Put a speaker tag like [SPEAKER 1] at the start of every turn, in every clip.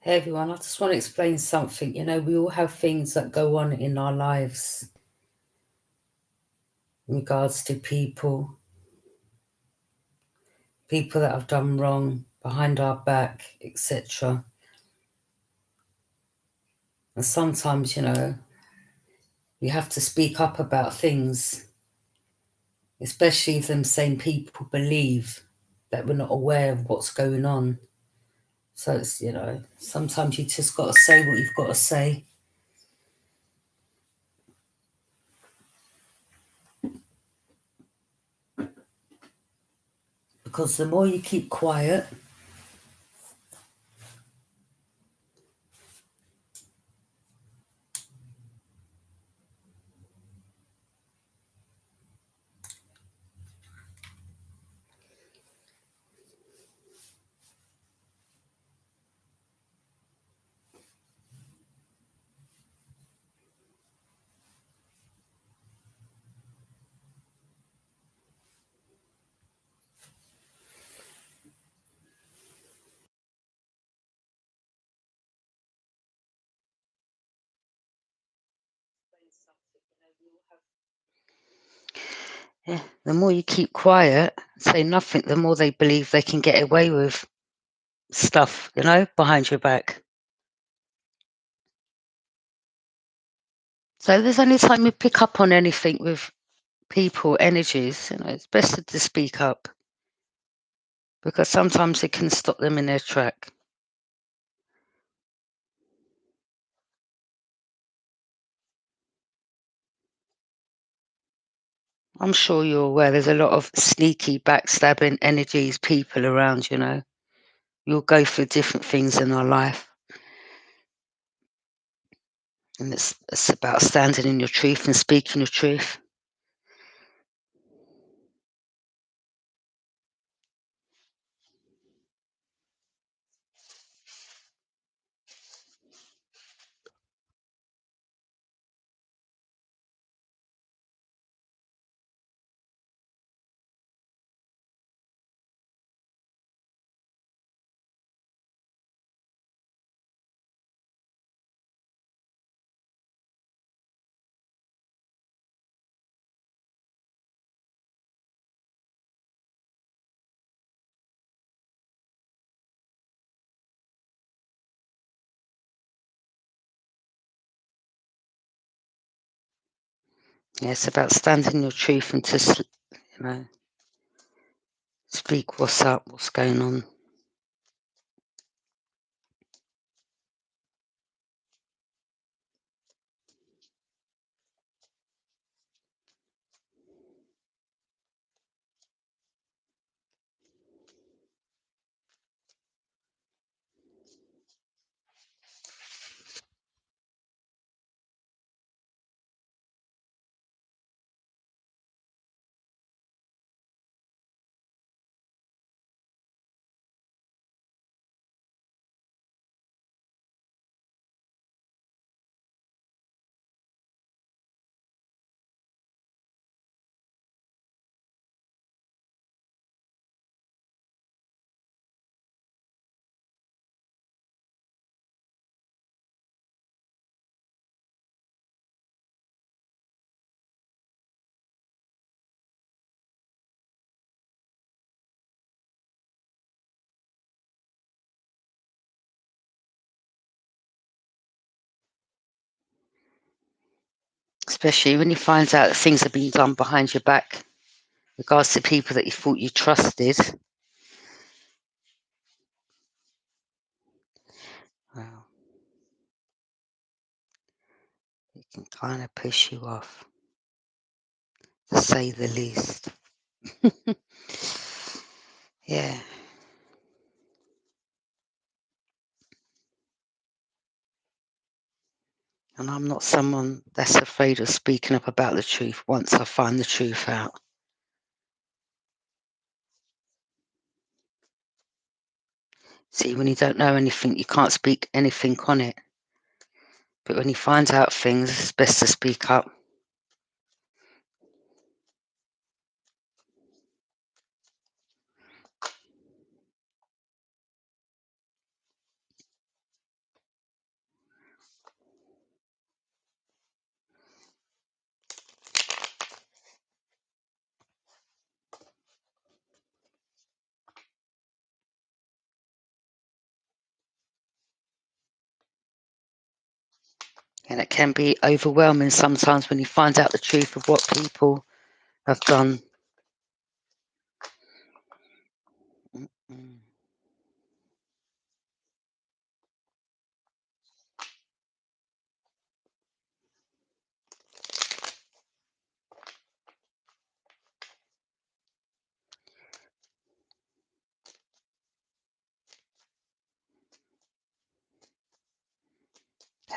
[SPEAKER 1] Hey everyone, I just want to explain something. We all have things that go on in our lives in regards to people that have done wrong behind our back, etc. And sometimes, we have to speak up about things, especially if them same people believe that we're not aware of what's going on. So it's, sometimes you just got to say what you've got to say. Because the more you keep quiet, yeah, the more you keep quiet, say nothing, the more they believe they can get away with stuff, behind your back. So there's only time you pick up on anything with people, energies, it's best to just speak up because sometimes it can stop them in their track. I'm sure you're aware there's a lot of sneaky, backstabbing energies, people around, You'll go through different things in our life. And it's about standing in your truth and speaking your truth. Yeah, it's about standing in your truth and just, speak what's up, what's going on. Especially when you find out that things are being done behind your back, regards to people that you thought you trusted. Well, it can kind of push you off, to say the least. Yeah. And I'm not someone that's afraid of speaking up about the truth once I find the truth out. See, when you don't know anything, you can't speak anything on it. But when you find out things, it's best to speak up. And it can be overwhelming sometimes when you find out the truth of what people have done.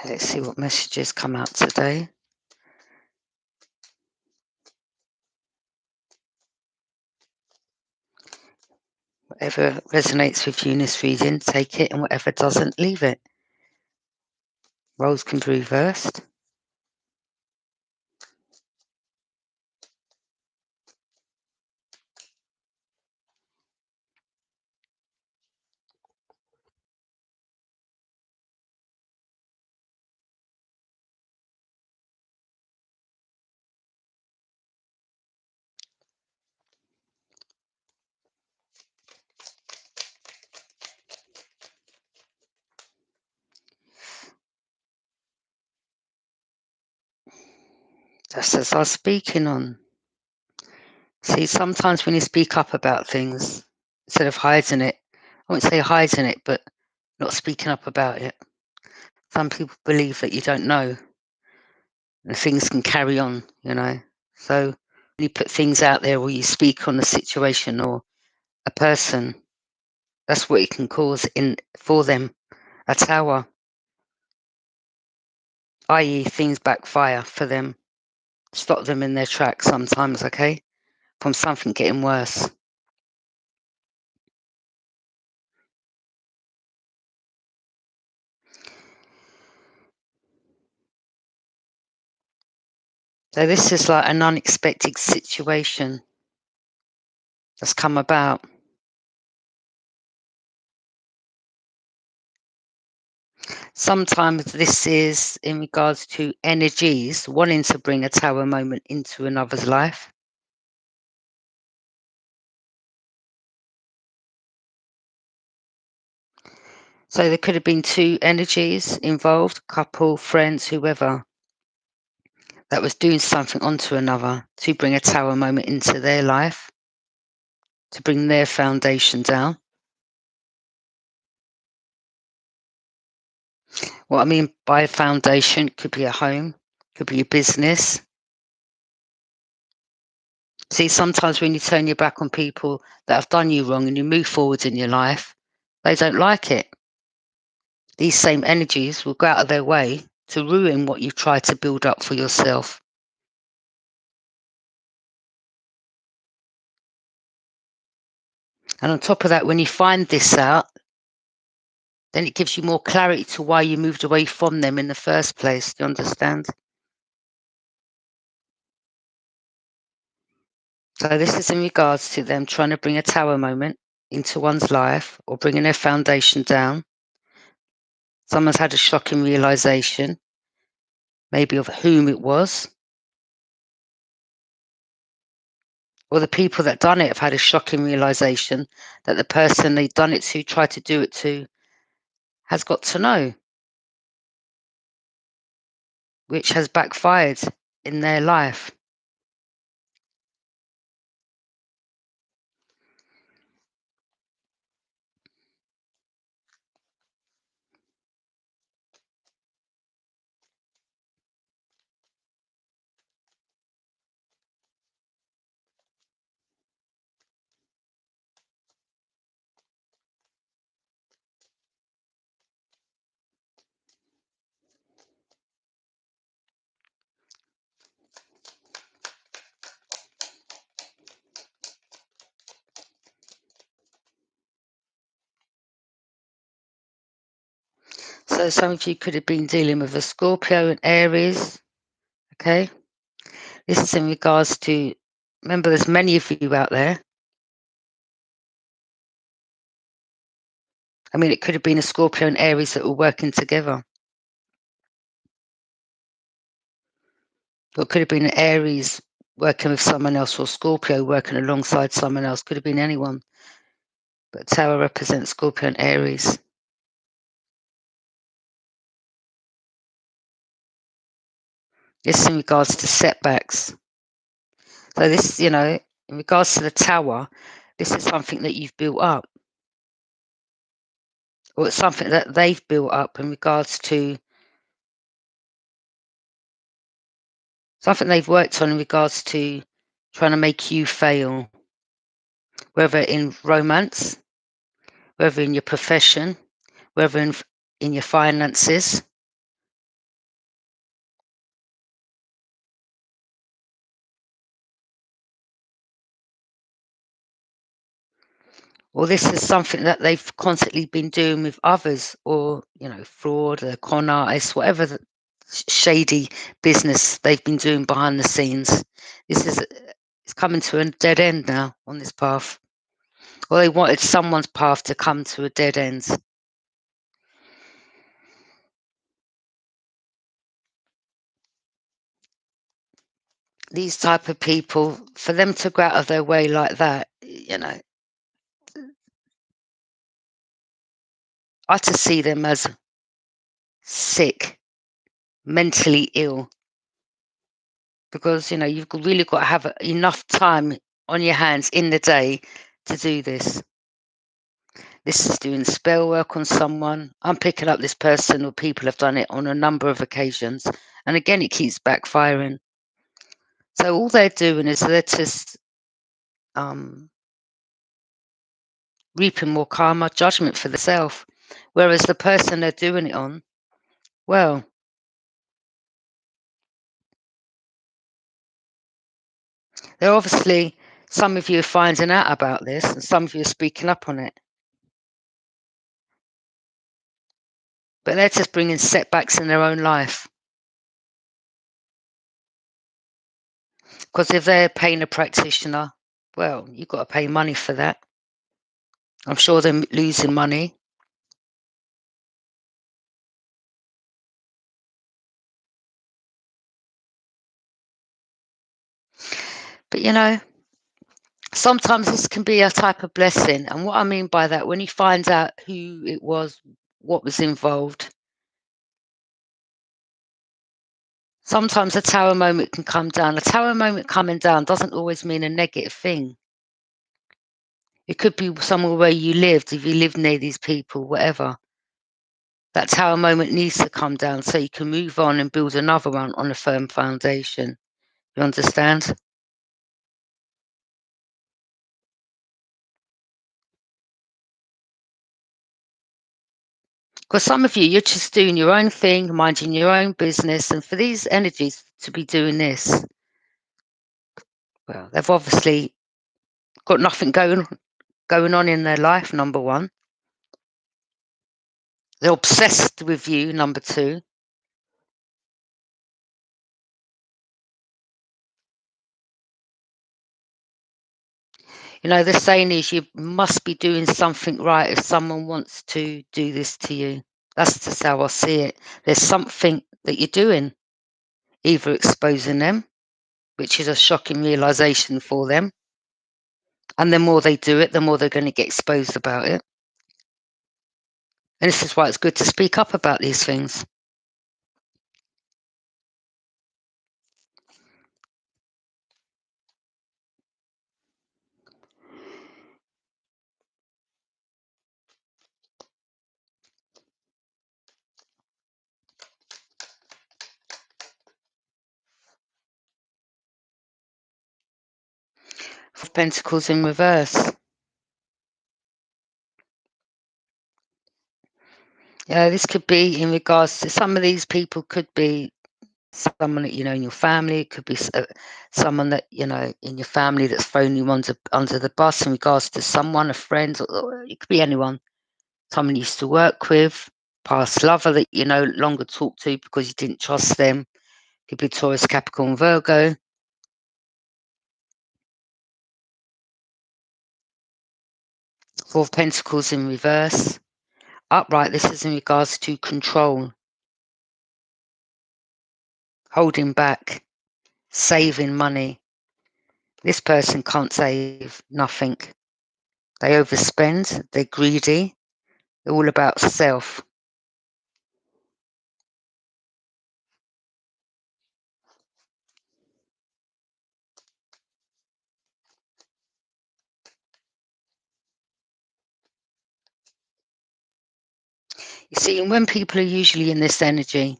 [SPEAKER 1] Let's see what messages come out today. Whatever resonates with you in this reading, take it, and whatever doesn't, leave it. Roles can be reversed. Just as I was speaking on. See, sometimes when you speak up about things, instead of hiding it, I won't say hiding it, but not speaking up about it. Some people believe that you don't know and things can carry on, So when you put things out there or you speak on a situation or a person, that's what it can cause for them, a tower, i.e. things backfire for them, stop them in their tracks sometimes, okay, from something getting worse. So this is like an unexpected situation that's come about. Sometimes this is in regards to energies wanting to bring a tower moment into another's life. So there could have been two energies involved, couple, friends, whoever, that was doing something onto another to bring a tower moment into their life, to bring their foundation down. What I mean by foundation could be a home, could be a business. See, sometimes when you turn your back on people that have done you wrong and you move forward in your life, they don't like it. These same energies will go out of their way to ruin what you've tried to build up for yourself. And on top of that, when you find this out, then it gives you more clarity to why you moved away from them in the first place. Do you understand? So this is in regards to them trying to bring a tower moment into one's life or bringing their foundation down. Someone's had a shocking realization, maybe of whom it was. Or the people that done it have had a shocking realization that the person they've done it to, tried to do it to, has got to know, which has backfired in their life. So some of you could have been dealing with a Scorpio and Aries, okay? This is in regards to, remember there's many of you out there. I mean, it could have been a Scorpio and Aries that were working together. Or it could have been an Aries working with someone else or Scorpio working alongside someone else. Could have been anyone. But Tower represents Scorpio and Aries. This is in regards to setbacks. So this, in regards to the Tower, this is something that you've built up, or it's something that they've built up in regards to something they've worked on in regards to trying to make you fail, whether in romance, whether in your profession, whether in your finances. Or this is something that they've constantly been doing with others, or, fraud, the con artists, whatever the shady business they've been doing behind the scenes. It's coming to a dead end now on this path. Or they wanted someone's path to come to a dead end. These type of people, for them to go out of their way like that, I just see them as sick, mentally ill, because you've really got to have enough time on your hands in the day to do this. This is doing spell work on someone. I'm picking up this person, or people have done it on a number of occasions, and again it keeps backfiring. So all they're doing is they're just reaping more karma, judgment for themselves, whereas the person they're doing it on, well, they're obviously, some of you are finding out about this, and some of you are speaking up on it. But they're just bringing setbacks in their own life. Because if they're paying a practitioner, well, you've got to pay money for that. I'm sure they're losing money. But sometimes this can be a type of blessing. And what I mean by that, when you find out who it was, what was involved, sometimes a tower moment can come down. A tower moment coming down doesn't always mean a negative thing. It could be somewhere where you lived, if you live near these people, whatever. That tower moment needs to come down so you can move on and build another one on a firm foundation. You understand? Because some of you, you're just doing your own thing, minding your own business. And for these energies to be doing this, well, they've obviously got nothing going on in their life, number one. They're obsessed with you, number two. The saying is you must be doing something right if someone wants to do this to you. That's just how I see it. There's something that you're doing, either exposing them, which is a shocking realization for them. And the more they do it, the more they're going to get exposed about it. And this is why it's good to speak up about these things. Four Pentacles in reverse. Yeah, this could be in regards to, some of these people could be someone that in your family. It could be someone that in your family that's thrown you under the bus in regards to someone, a friend, or it could be anyone. Someone you used to work with, past lover that you no longer talk to because you didn't trust them. It could be Taurus, Capricorn, Virgo. Four of Pentacles in reverse. Upright, this is in regards to control, holding back, saving money. This person can't save nothing. They overspend, they're greedy, they're all about self. You see, and when people are usually in this energy,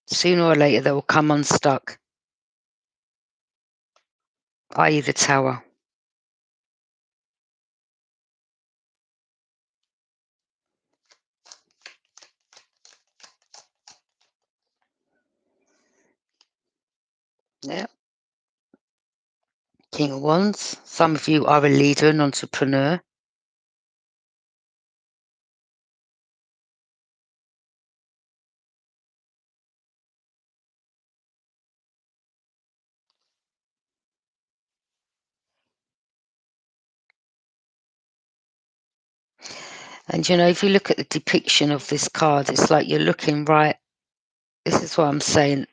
[SPEAKER 1] sooner or later they will come unstuck, i.e. the Tower. Yeah. King of Wands. Some of you are a leader, an entrepreneur. And you know, if you look at the depiction of this card, it's like you're looking right. This is what I'm saying.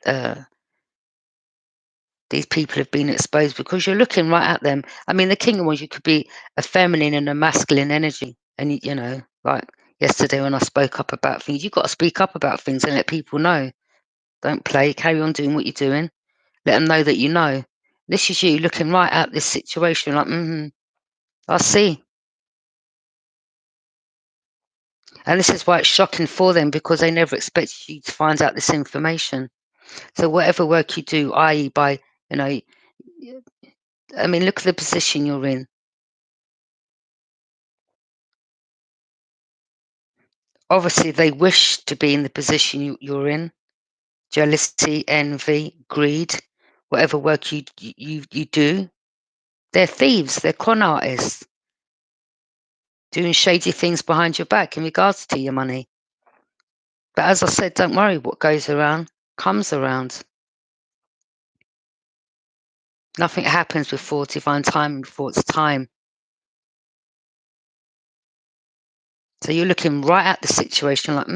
[SPEAKER 1] These people have been exposed because you're looking right at them. I mean, the King of Wands, you could be a feminine and a masculine energy. And, you know, like yesterday when I spoke up about things, you've got to speak up about things and let people know. Don't play, carry on doing what you're doing. Let them know that you know. This is you looking right at this situation like, I see. And this is why it's shocking for them, because they never expected you to find out this information. So whatever work you do, i.e. by, you know, I mean, look at the position you're in. Obviously, they wish to be in the position you're in. Jealousy, envy, greed, whatever work you do. They're thieves, they're con artists, doing shady things behind your back in regards to your money. But as I said, don't worry, what goes around comes around. Nothing happens before divine timing, before it's time. So you're looking right at the situation like,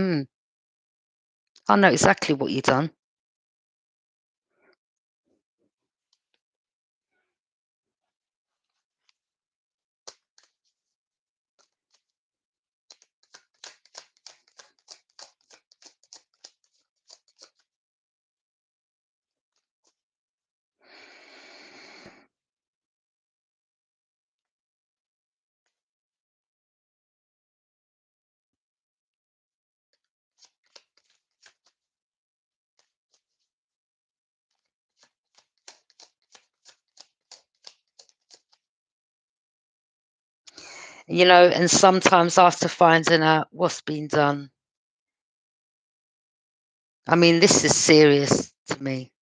[SPEAKER 1] I know exactly what you've done. You know, and sometimes after finding out what's been done, I mean, this is serious to me.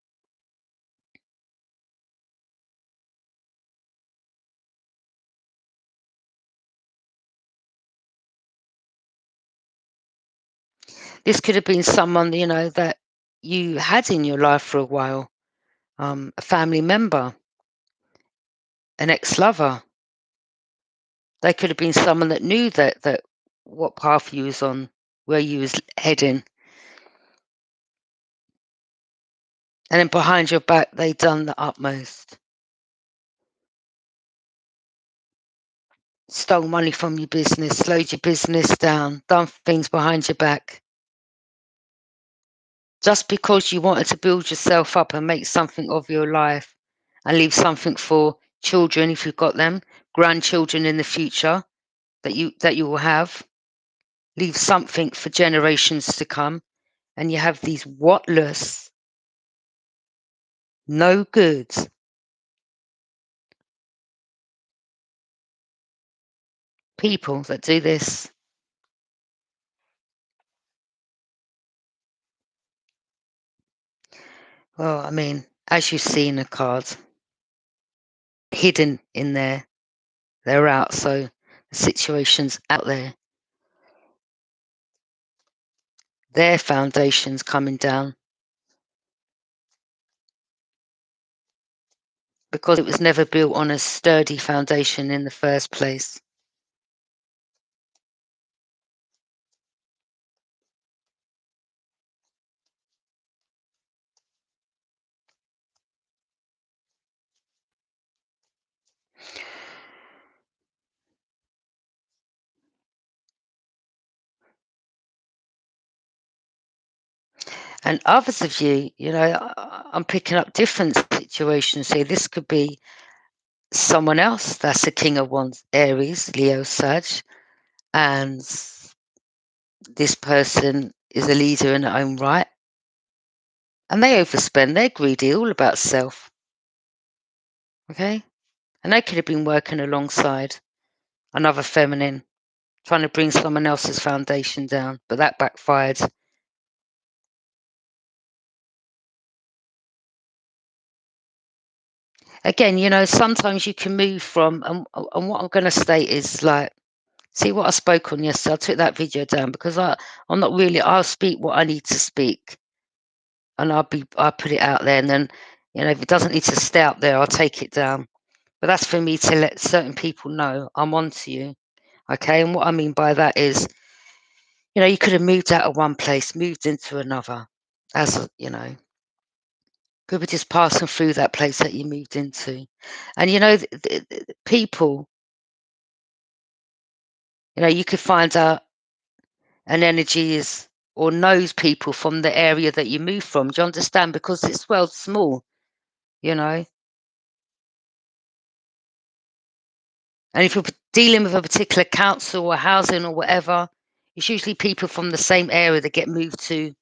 [SPEAKER 1] This could have been someone, you know, that you had in your life for a while, a family member, an ex-lover. They could have been someone that knew that what path you was on, where you was heading. And then behind your back, they done the utmost. Stole money from your business, slowed your business down, done things behind your back. Just because you wanted to build yourself up and make something of your life and leave something for children, if you've got them, grandchildren in the future that you will have, leave something for generations to come, and you have these whatless, no good people that do this. Well, I mean, as you see in the cards, hidden in there, they're out. So the situation's out there. Their foundation's coming down because it was never built on a sturdy foundation in the first place. And others of you, you know, I'm picking up different situations here. This could be someone else that's a King of Wands, Aries, Leo, Sag, and this person is a leader in their own right, and they overspend. They're greedy, all about self. Okay, and they could have been working alongside another feminine, trying to bring someone else's foundation down, but that backfired. Again, you know, sometimes you can move from, and what I'm going to state is like, see what I spoke on yesterday. I took that video down because I'm not really. I'll speak what I need to speak, and I'll put it out there, and then, you know, if it doesn't need to stay out there, I'll take it down. But that's for me to let certain people know I'm onto you, okay? And what I mean by that is, you know, you could have moved out of one place, moved into another, as you know, could be just passing through that place that you moved into, and you know, people, you know, you could find out an energy is or knows people from the area that you move from. Do you understand? Because it's well small, you know. And if you're dealing with a particular council or housing or whatever, it's usually people from the same area that get moved to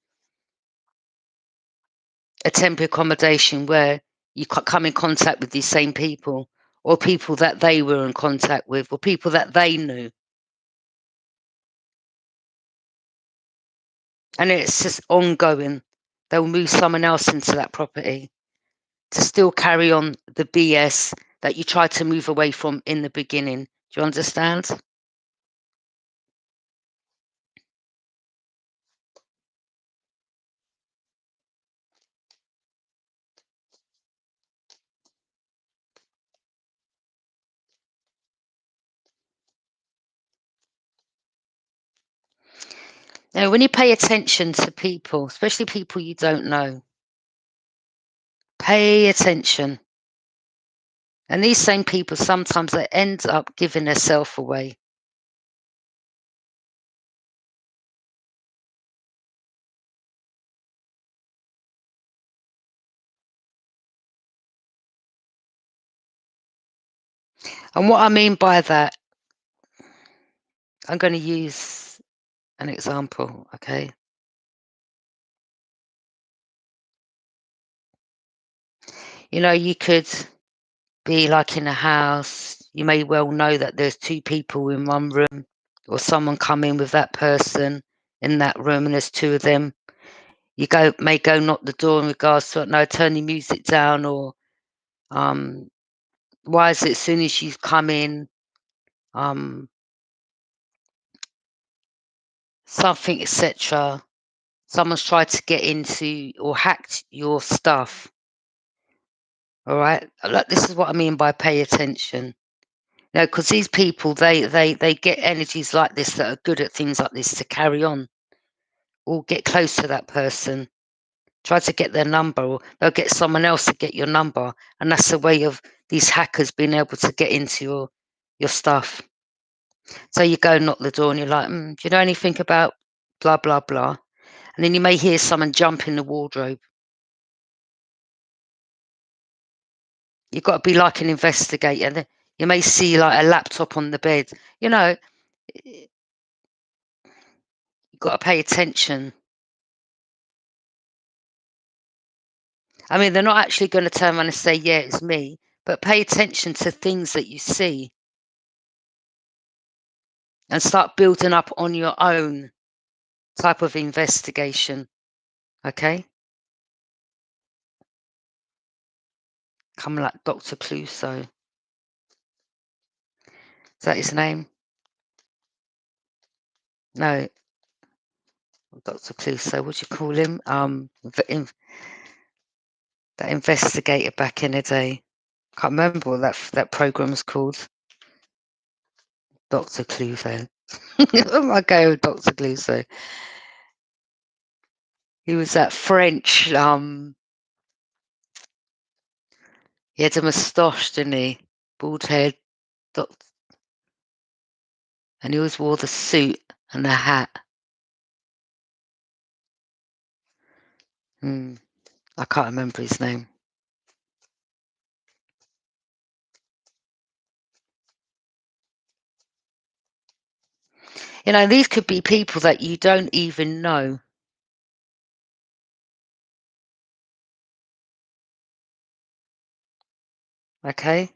[SPEAKER 1] a temporary accommodation where you come in contact with these same people, or people that they were in contact with, or people that they knew. And it's just ongoing. They'll move someone else into that property to still carry on the BS that you tried to move away from in the beginning. Do you understand? Now, when you pay attention to people, especially people you don't know, pay attention. And these same people, sometimes they end up giving themselves away. And what I mean by that, I'm going to use an example, okay? You know, you could be like in a house, you may well know that there's two people in one room, or someone come in with that person in that room, and there's two of them. You may go knock the door in regards to, no, turn the music down, or why is it as soon as you come in, something, etc. Someone's tried to get into or hacked your stuff. All right, like, this is what I mean by pay attention. No, because these people, they get energies like this that are good at things like this to carry on, or get close to that person, try to get their number, or they'll get someone else to get your number, and that's the way of these hackers being able to get into your stuff. So you go knock the door, and you're like, do you know anything about blah blah blah? And then you may hear someone jump in the wardrobe. You've got to be like an investigator. And you may see like a laptop on the bed. You know, you've got to pay attention. I mean, they're not actually going to turn around and say, yeah, it's me, but pay attention to things that you see and start building up on your own type of investigation. Okay? Come like Dr. Clouseau. Is that his name? No, Dr. Clouseau. What do you call him? That investigator back in the day. Can't remember what that program was called. Dr. Clouseau. Oh my God, with Dr. Clouseau. He was that French. He had a moustache, didn't he? Bald head, and he always wore the suit and the hat. I can't remember his name. You know, these could be people that you don't even know. Okay?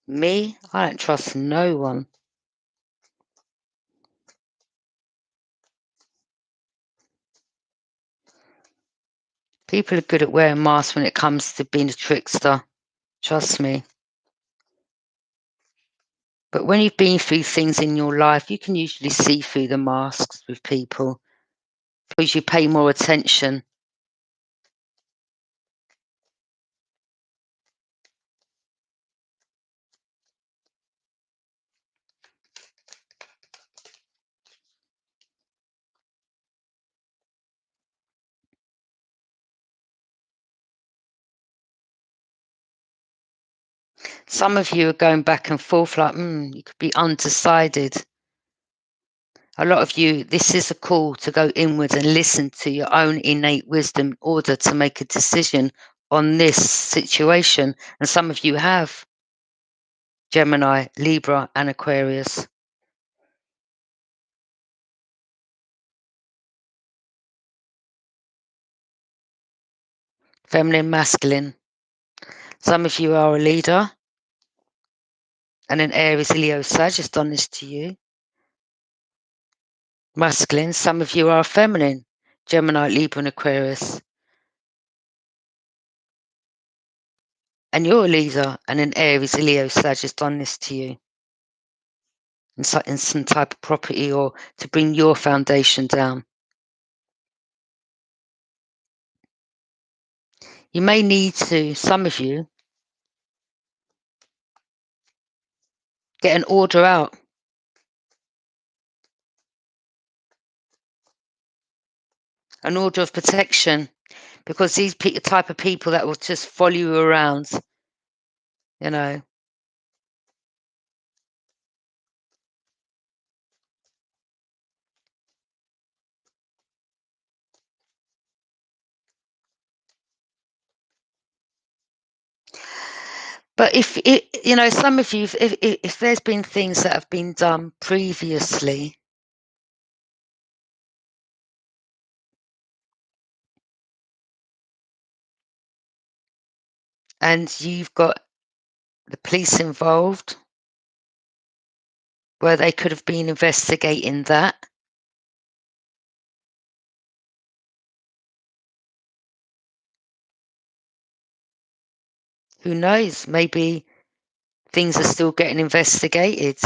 [SPEAKER 1] Me, I don't trust no one. People are good at wearing masks when it comes to being a trickster. Trust me. But when you've been through things in your life, you can usually see through the masks with people because you pay more attention. Some of you are going back and forth like, you could be undecided. A lot of you, this is a call to go inwards and listen to your own innate wisdom in order to make a decision on this situation. And some of you have Gemini, Libra, and Aquarius. Feminine, masculine. Some of you are a leader and an Aries, Leo, Sag has done this to you. Masculine. Some of you are feminine, Gemini, Libra, and Aquarius. And you're a leader and an Aries, Leo, Sag has done this to you in some type of property or to bring your foundation down. You may need to, some of you, get an order out. An order of protection, because these type of people that will just follow you around, you know. But if it, you know, some of you, if there's been things that have been done previously, and you've got the police involved, where they could have been investigating that. Who knows? Maybe things are still getting investigated.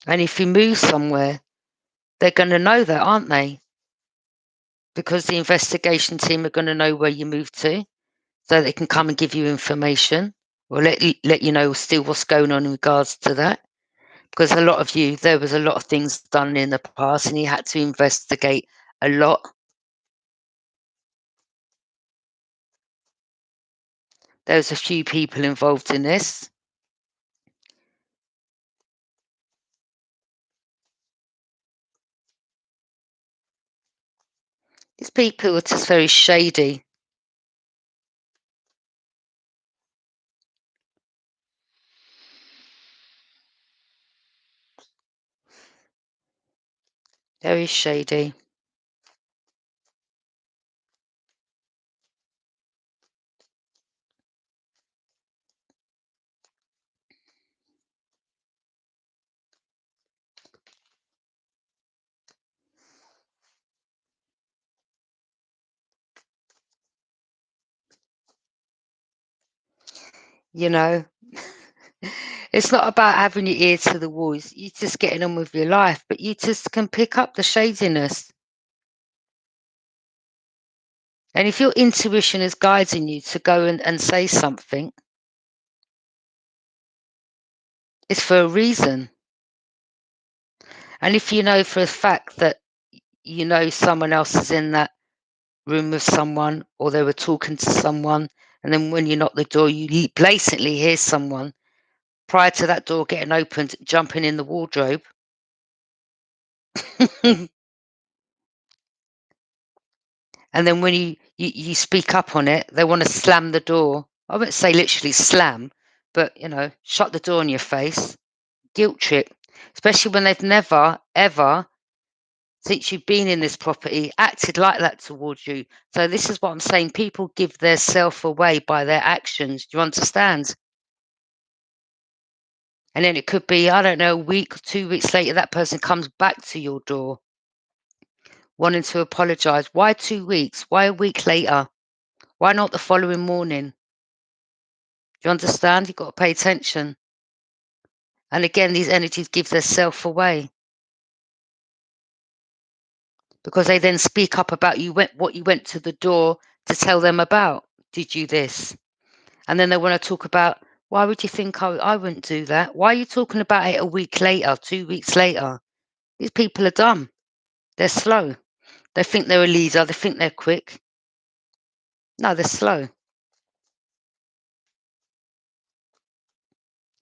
[SPEAKER 1] And if you move somewhere, they're going to know that, aren't they? Because the investigation team are going to know where you moved to, so they can come and give you information or let you know still what's going on in regards to that. Because a lot of you, there was a lot of things done in the past and you had to investigate a lot. There's a few people involved in this. These people are just very shady. Very shady. You know, it's not about having your ear to the walls. You're just getting on with your life, but you just can pick up the shadiness. And if your intuition is guiding you to go and say something, it's for a reason. And if you know for a fact that you know someone else is in that room with someone, or they were talking to someone, and then when you knock the door, you blatantly hear someone prior to that door getting opened, jumping in the wardrobe. And then when you speak up on it, they want to slam the door. I wouldn't say literally slam, but shut the door in your face. Guilt trip, especially when they've never, ever, since you've been in this property, acted like that towards you. So this is what I'm saying. People give their self away by their actions. Do you understand? And then it could be, I don't know, a week or 2 weeks later, that person comes back to your door wanting to apologize. Why 2 weeks? Why a week later? Why not the following morning? Do you understand? You've got to pay attention. And again, these energies give their self away because they then speak up about what you went to the door to tell them about. Did you this? And then they want to talk about, why would you think I wouldn't do that? Why are you talking about it a week later, 2 weeks later? These people are dumb. They're slow. They think they're a leader. They think they're quick. No, they're slow.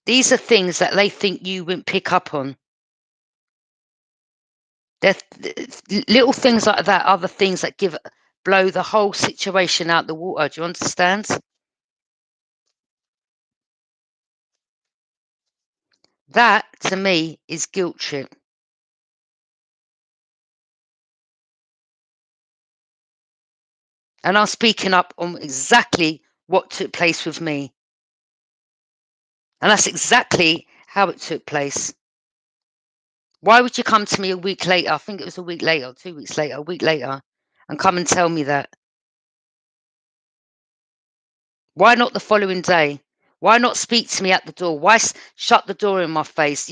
[SPEAKER 1] These are things that they think you wouldn't pick up on. They're little things like that are the things that blow the whole situation out the water. Do you understand? That, to me, is guilt trip. And I'm speaking up on exactly what took place with me. And that's exactly how it took place. Why would you come to me a week later? I think it was a week later, 2 weeks later, a week later, and come and tell me that? Why not the following day? Why not speak to me at the door? Why shut the door in my face?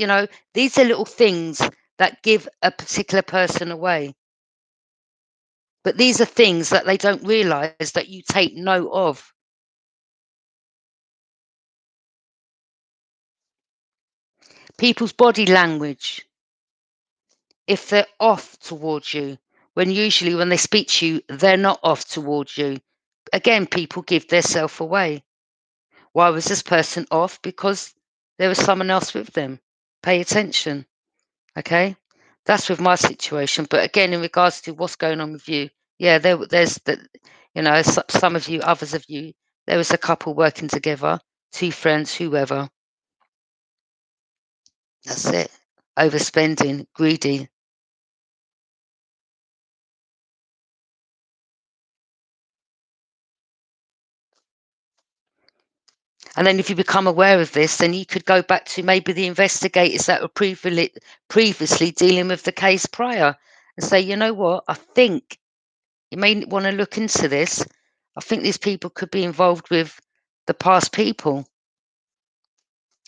[SPEAKER 1] These are little things that give a particular person away. But these are things that they don't realize that you take note of. People's body language, if they're off towards you, when usually when they speak to you, they're not off towards you. Again, people give their self away. Why was this person off? Because there was someone else with them. Pay attention. Okay? That's with my situation. But again, in regards to what's going on with you, yeah, there's some of you, others of you, there was a couple working together, two friends, whoever. That's it. Overspending, greedy. And then if you become aware of this, then you could go back to maybe the investigators that were previously dealing with the case prior and say, you know what, I think you may want to look into this. I think these people could be involved with the past people.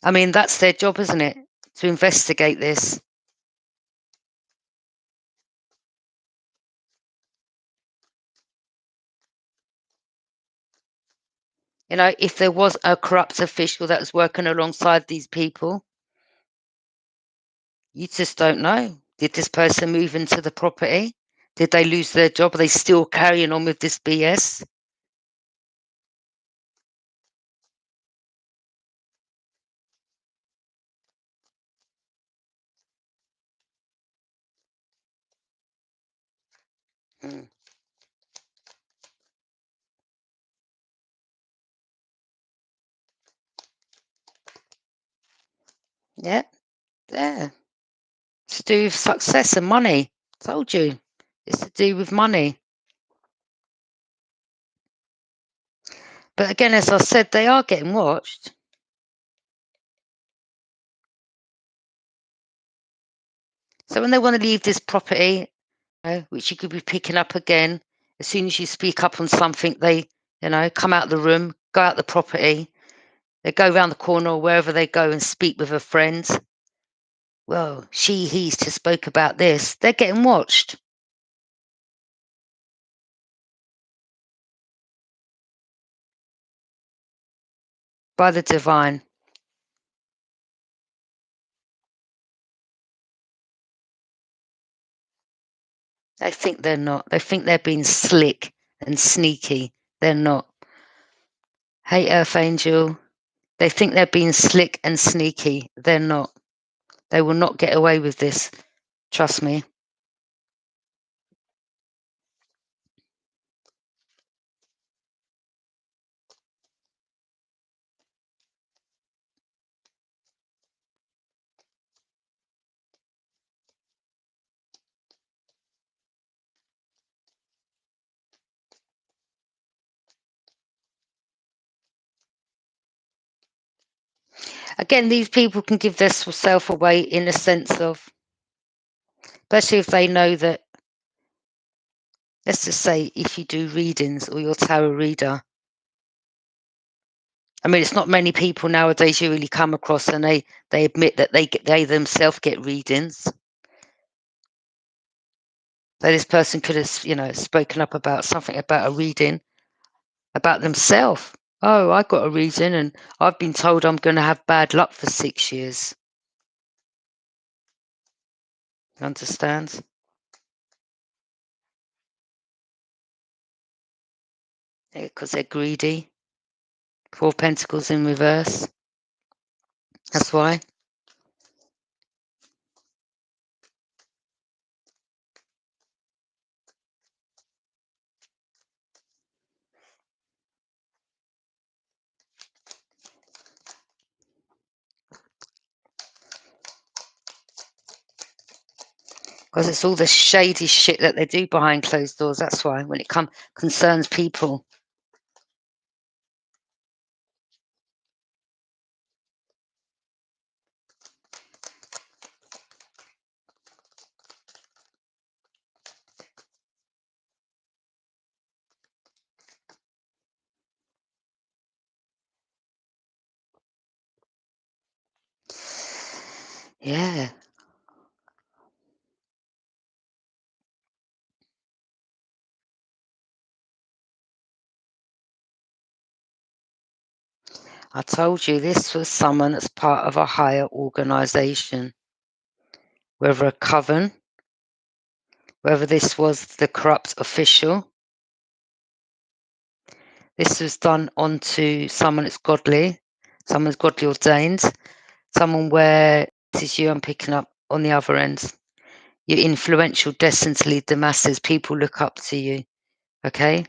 [SPEAKER 1] I mean, that's their job, isn't it? To investigate this. If there was a corrupt official that was working alongside these people, you just don't know. Did this person move into the property? Did they lose their job? Are they still carrying on with this BS? Mm. Yeah, there. It's to do with success and money. Told you. It's to do with money. But again, as I said, they are getting watched. So when they want to leave this property, which you could be picking up again, as soon as you speak up on something, they, come out the room, go out the property, they go around the corner or wherever they go and speak with a friend. Well, he's just spoke about this. They're getting watched. by the divine. They think they're not. They think they're being slick and sneaky. They're not. Hey, Earth Angel. They think they're being slick and sneaky. They're not. They will not get away with this. Trust me. Again, these people can give their self away in a sense of, especially if they know that, let's just say if you do readings or you're a tarot reader, I mean, it's not many people nowadays you really come across and they admit that they themselves get readings. So this person could have, spoken up about something about a reading about themselves. Oh, I got a reading and I've been told I'm going to have bad luck for 6 years. You understand? Because they're greedy. 4 Pentacles in reverse. That's why. Because it's all the shady shit that they do behind closed doors. That's why, when it concerns people. Yeah. I told you this was someone that's part of a higher organization. Whether a coven, whether this was the corrupt official. This was done onto someone that's godly, someone's godly ordained, someone where, this is you I'm picking up on the other end. You're influential, destined to lead the masses. People look up to you, okay?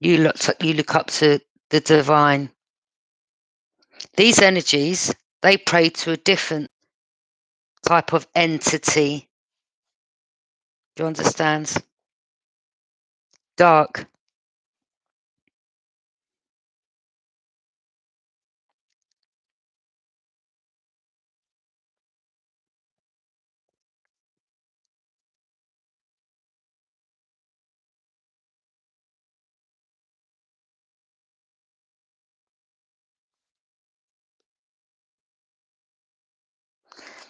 [SPEAKER 1] You look up to the divine. These energies, they pray to a different type of entity. Do you understand? Dark.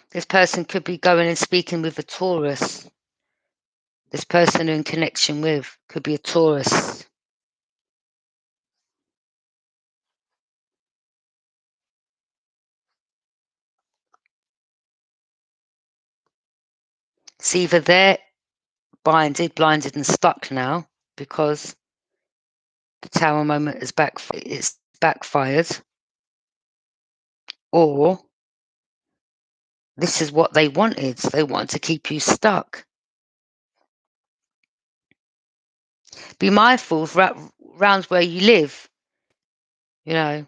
[SPEAKER 1] This person could be going and speaking with a Taurus. This person in connection with could be a Taurus. It's either they're blinded and stuck now because the tower moment is backfired, or this is what they wanted. They wanted to keep you stuck. Be mindful of around where you live, you know.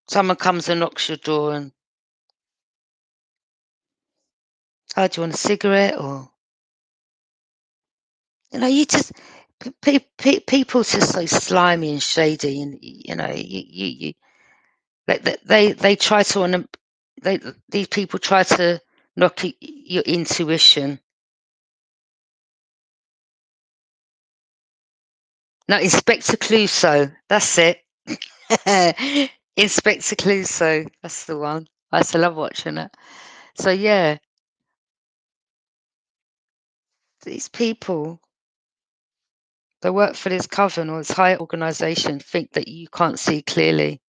[SPEAKER 1] Someone comes and knocks your door and, oh, do you want a cigarette? Or, you just, people just so slimy and shady, and, you they try to, these people try to knock your intuition. No, Inspector Clouseau. That's it. Inspector Clouseau. That's the one. I used to love watching it. So yeah, these people that work for this coven or this higher organization think that you can't see clearly.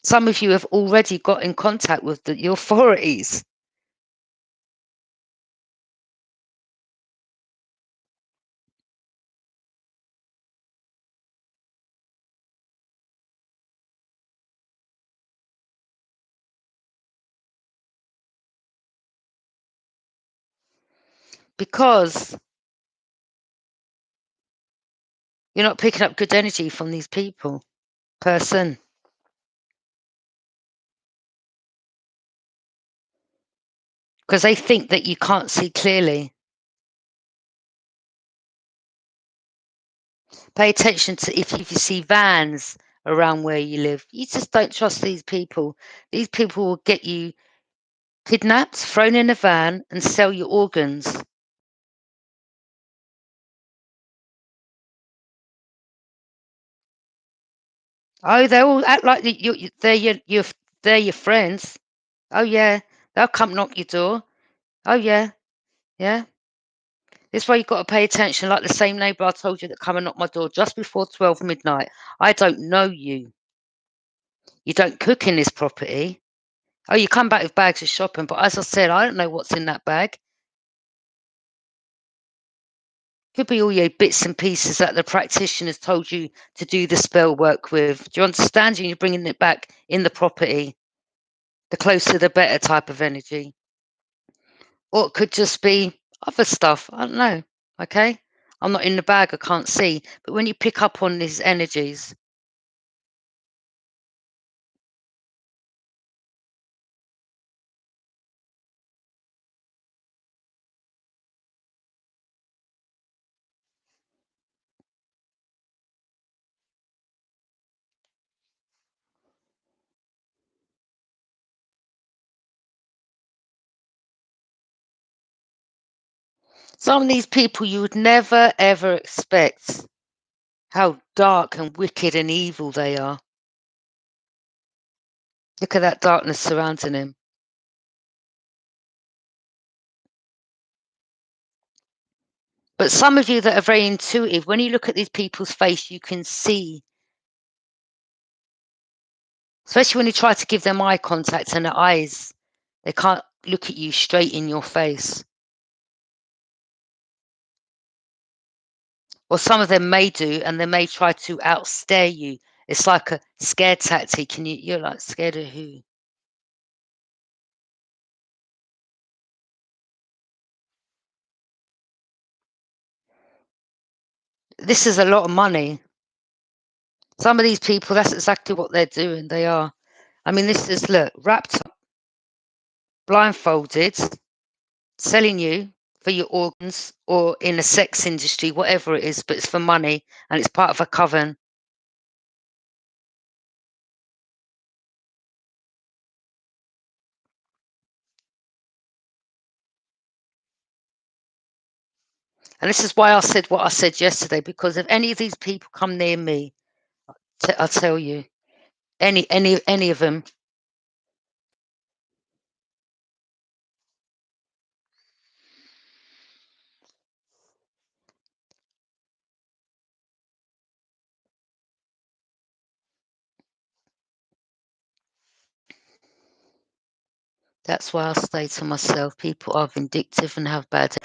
[SPEAKER 1] Some of you have already got in contact with the authorities. Because you're not picking up good energy from these people, person. Because they think that you can't see clearly. Pay attention to if you see vans around where you live. You just don't trust these people. These people will get you kidnapped, thrown in a van, and sell your organs. Oh, they all act like they're your friends. Oh yeah, they'll come knock your door. Oh yeah, yeah. This is why you've got to pay attention. Like the same neighbour I told you that come and knock my door just before 12 midnight. I don't know you. You don't cook in this property. Oh, you come back with bags of shopping, but as I said, I don't know what's in that bag. Could be all your bits and pieces that the practitioner's told you to do the spell work with. Do you understand? You're bringing it back in the property. The closer, the better type of energy. Or it could just be other stuff. I don't know. Okay? I'm not in the bag. I can't see. But when you pick up on these energies, some of these people you would never ever expect how dark and wicked and evil they are. Look at that darkness surrounding him. But some of you that are very intuitive, when you look at these people's face, you can see, especially when you try to give them eye contact and their eyes, they can't look at you straight in your face. Or some of them may do, and they may try to outstare you. It's like a scare tactic, and you're like, scared of who? This is a lot of money. Some of these people, that's exactly what they're doing. They are. I mean, this is, look, wrapped up, blindfolded, selling you for your organs or in a sex industry, whatever it is, but it's for money and it's part of a coven. And this is why I said what I said yesterday, because if any of these people come near me, I'll tell you, any of them, that's why I say to myself, people are vindictive and have bad.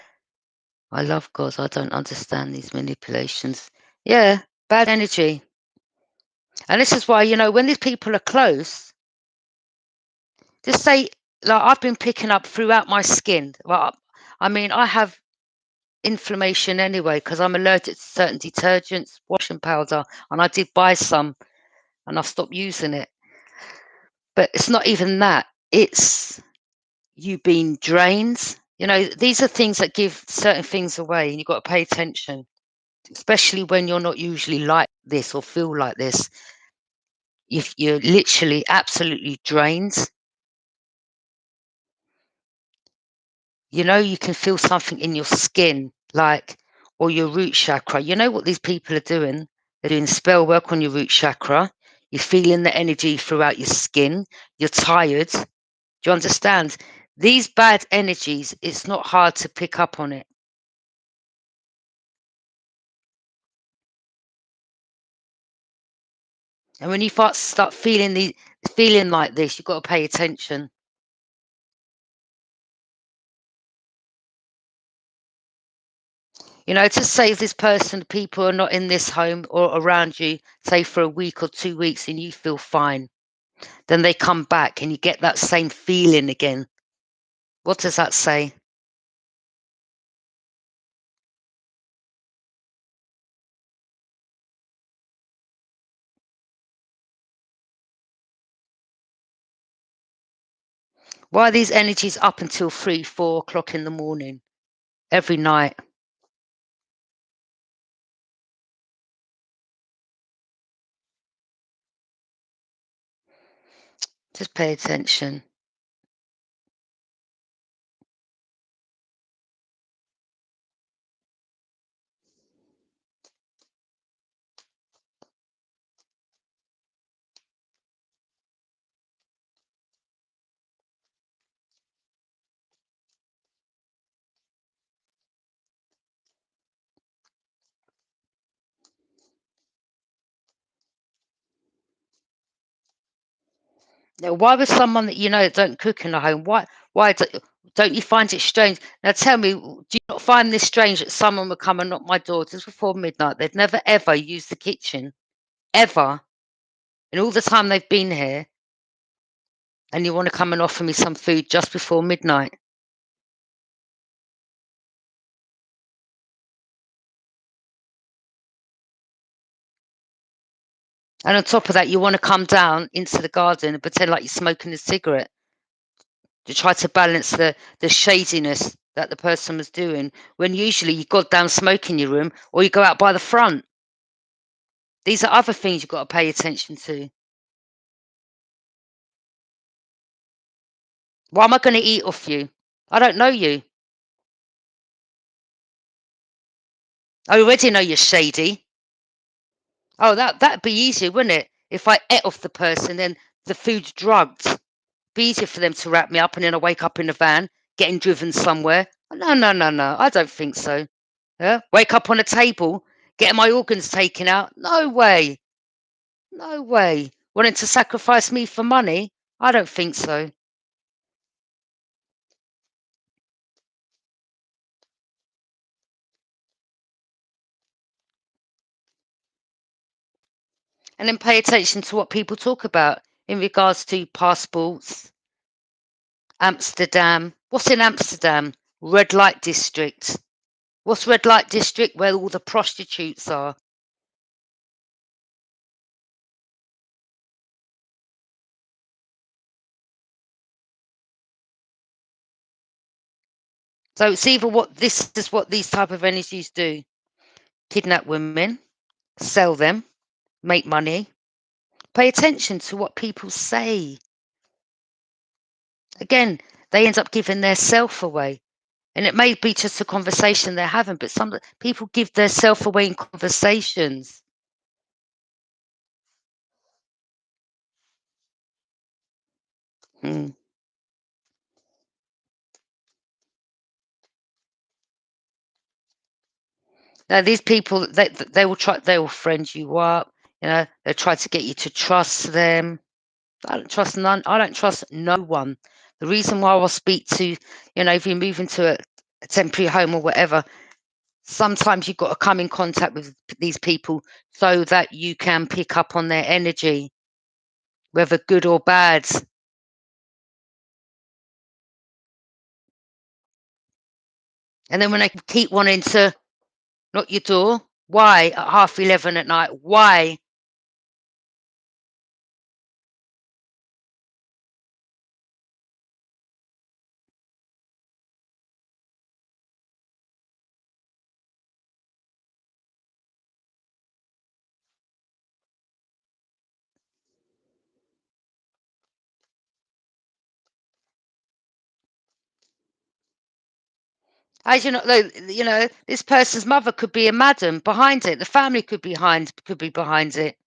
[SPEAKER 1] I love God. I don't understand these manipulations. Yeah, bad energy. And this is why, when these people are close, just say, like, I've been picking up throughout my skin. Well, I mean, I have inflammation anyway because I'm allergic to certain detergents, washing powder, and I did buy some and I've stopped using it. But it's not even that. It's you being drained. These are things that give certain things away, and you've got to pay attention, especially when you're not usually like this or feel like this. If you're literally absolutely drained, you can feel something in your skin, like, or your root chakra. You know what these people are doing? They're doing spell work on your root chakra. You're feeling the energy throughout your skin. You're tired. Do you understand? These bad energies, it's not hard to pick up on it. And when you start feeling like this, you've got to pay attention. You know, to say this person, people are not in this home or around you, say for a week or 2 weeks, and you feel fine. Then they come back and you get that same feeling again. What does that say? Why are these energies up until 3, 4 o'clock in the morning every night? Just pay attention. Now, why would someone that you know don't cook in a home? Why don't you find it strange? Now tell me, do you not find this strange that someone would come and knock my door just before midnight? They'd never ever use the kitchen, ever, in all the time they've been here, and you want to come and offer me some food just before midnight. And on top of that, you want to come down into the garden and pretend like you're smoking a cigarette to try to balance the shadiness that the person was doing, when usually you got down smoke in your room or you go out by the front. These are other things you've got to pay attention to. Why am I going to eat off you? I don't know you. I already know you're shady. Oh, that'd be easier, wouldn't it? If I ate off the person, then the food's drugged. Be easier for them to wrap me up, and then I wake up in a van, getting driven somewhere. No, no, no, no. I don't think so. Yeah? Wake up on a table, getting my organs taken out. No way. No way. Wanting to sacrifice me for money? I don't think so. And then pay attention to what people talk about in regards to passports. Amsterdam. What's in Amsterdam? Red light district. What's red light district? Where all the prostitutes are. So it's either this is what these type of energies do: kidnap women, sell them, make money. Pay attention to what people say. Again, they end up giving their self away. And it may be just a conversation they're having, but some people give their self away in conversations. Mm. Now these people, they will friend you up. You know, they try to get you to trust them. I don't trust none. I don't trust no one. The reason why I'll speak to, you know, if you move into a temporary home or whatever, sometimes you've got to come in contact with these people so that you can pick up on their energy, whether good or bad. And then when they keep wanting to knock your door, why at 11:30 at night? Why? As you know, you know, this person's mother could be a madam behind it. The family could be behind it.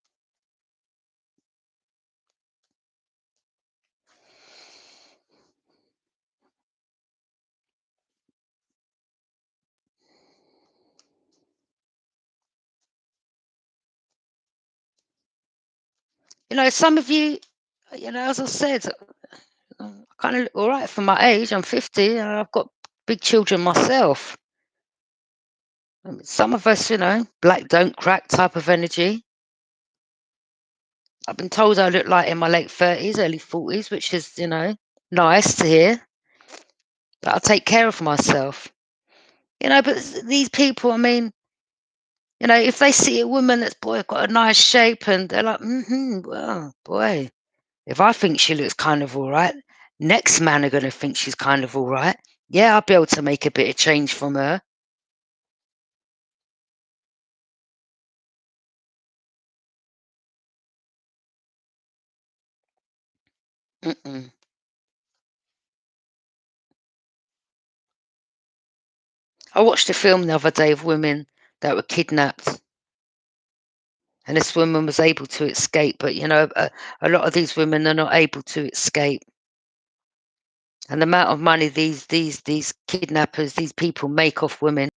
[SPEAKER 2] Some of you, as I said, I kind of look all right for my age. I'm 50 and I've got big children myself. Some of us, black don't crack type of energy. I've been told I look like in my late 30s, early 40s, which is, nice to hear. But I'll take care of myself. But these people, if they see a woman that's, got a nice shape and they're like, well, boy, if I think she looks kind of all right, next man are going to think she's kind of all right. Yeah, I'll be able to make a bit of change from her. Mm-mm. I watched a film the other day of women that were kidnapped. And this woman was able to escape. But, a lot of these women are not able to escape. And the amount of money these kidnappers, these people make off women.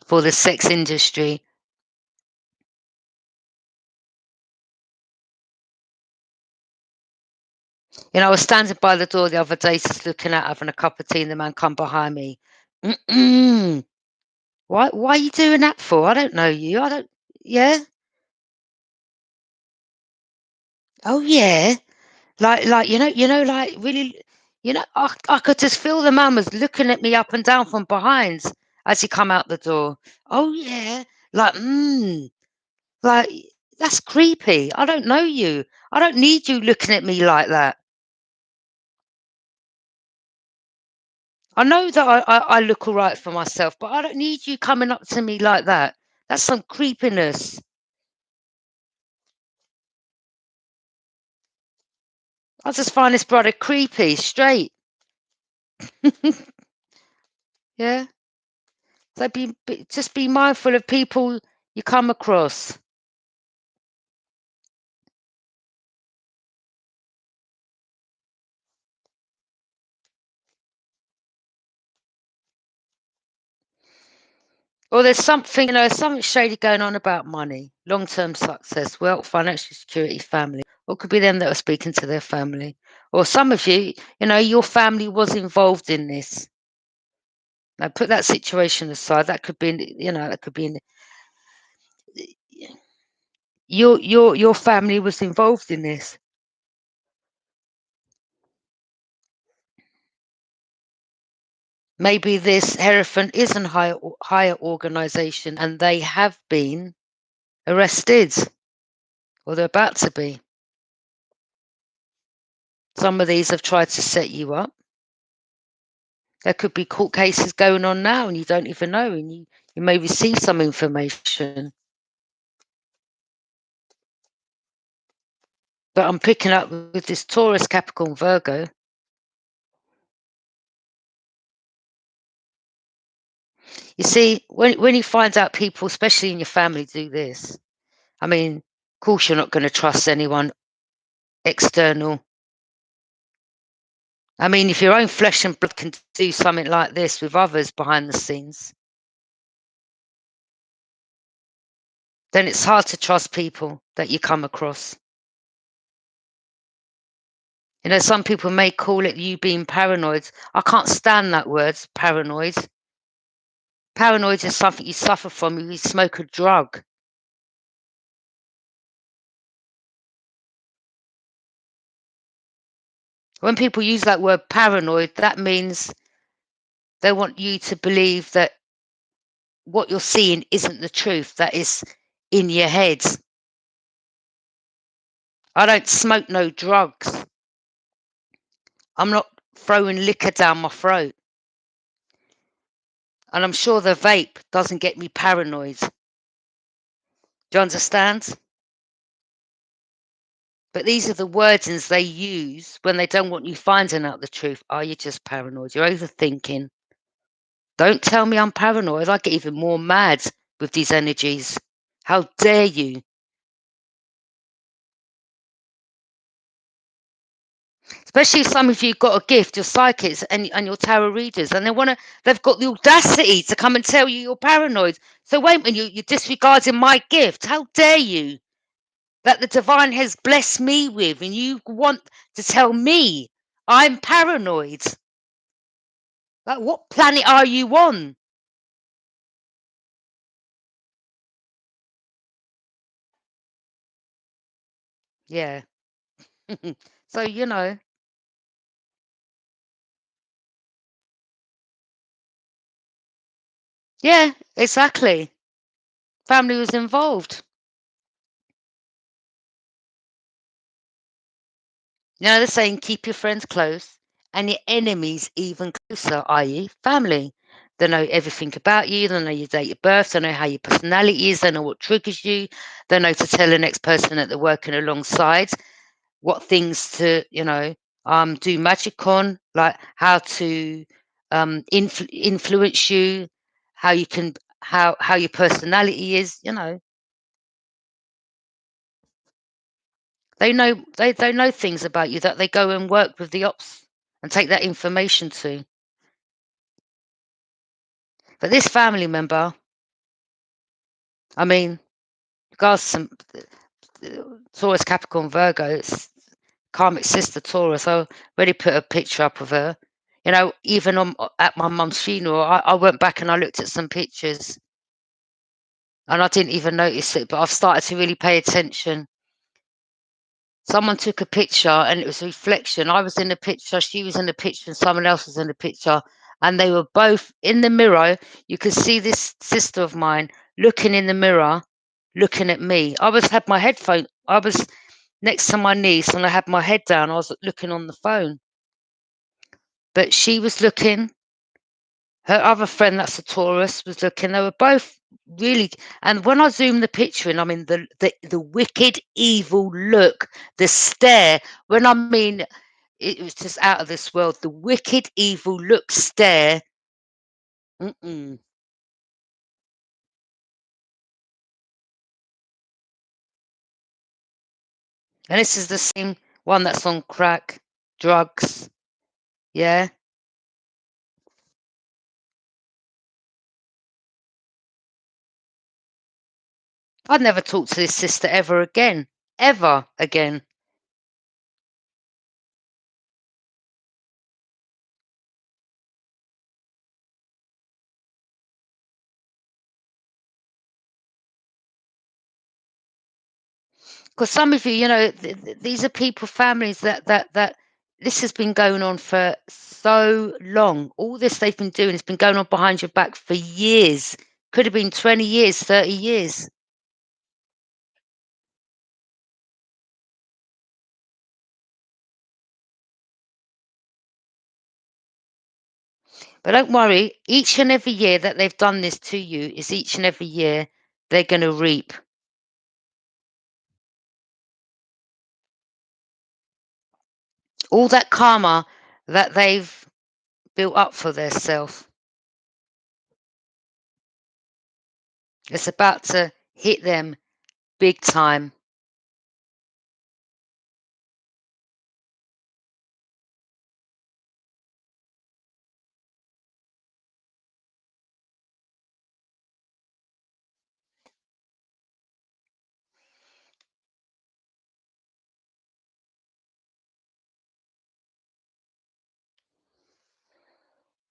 [SPEAKER 2] For the sex industry. I was standing by the door the other day, just looking out, having a cup of tea, and the man come behind me. Why are you doing that for? I don't know you. I don't. Yeah. Oh yeah. Like like really. I could just feel the man was looking at me up and down from behind as he come out the door. Oh yeah. Like like that's creepy. I don't know you. I don't need you looking at me like that. I know that I look all right for myself, but I don't need you coming up to me like that. That's some creepiness. I just find this brother creepy, straight. Yeah. So just be mindful of people you come across. Or there's something shady going on about money, long-term success, wealth, financial security, family. Or it could be them that are speaking to their family. Or some of you, your family was involved in this. Now put that situation aside. That could be, that could be your family was involved in this. Maybe this Hierophant is a higher organization and they have been arrested, or they're about to be. Some of these have tried to set you up. There could be court cases going on now and you don't even know, and you may receive some information. But I'm picking up with this Taurus, Capricorn, Virgo. You see, when you find out people, especially in your family, do this, of course you're not going to trust anyone external. If your own flesh and blood can do something like this with others behind the scenes, then it's hard to trust people that you come across. Some people may call it you being paranoid. I can't stand that word, paranoid. Paranoid is something you suffer from when you smoke a drug. When people use that word paranoid, that means they want you to believe that what you're seeing isn't the truth, that is in your head. I don't smoke no drugs. I'm not throwing liquor down my throat. And I'm sure the vape doesn't get me paranoid. Do you understand? But these are the wordings they use when they don't want you finding out the truth. Are you just paranoid? You're overthinking. Don't tell me I'm paranoid. I get even more mad with these energies. How dare you? Especially if some of you got a gift, you're psychics and you're tarot readers, and they've got the audacity to come and tell you you're paranoid. So wait a minute, you're disregarding my gift. How dare you? That the divine has blessed me with, and you want to tell me I'm paranoid. Like, what planet are you on? Yeah. So, yeah, exactly. Family was involved. They're saying keep your friends close and your enemies even closer, i.e., family. They know everything about you. They know your date of birth. They know how your personality is. They know what triggers you. They know to tell the next person that they're working alongside what things to, do magic on, like how to influence you, how you can, how your personality is. They know things about you that they go and work with the ops and take that information to. But this family member, I mean, regards some Taurus, Capricorn, Virgo, it's karmic sister Taurus. I already put a picture up of her. Even at my mum's funeral, I went back and I looked at some pictures, and I didn't even notice it, but I've started to really pay attention. Someone took a picture and it was a reflection. I was in the picture, she was in the picture, and someone else was in the picture. And they were both in the mirror. You could see this sister of mine looking in the mirror, looking at me. I was next to my niece and I had my head down. I was looking on the phone. But she was looking. Her other friend, that's a Taurus, was looking. They were both really. And when I zoomed the picture in, I mean, the wicked, evil look, the stare. When I mean, it was just out of this world. The wicked, evil look, stare. Mm-mm. And this is the same one that's on crack, drugs. Yeah. I'd never talk to this sister ever again. Ever again. Because some of you, these are people, families that this has been going on for so long. All this they've been doing has been going on behind your back for years. Could have been 20 years, 30 years. But don't worry, each and every year that they've done this to you is each and every year they're going to reap all that karma that they've built up for themselves. It's about to hit them big time.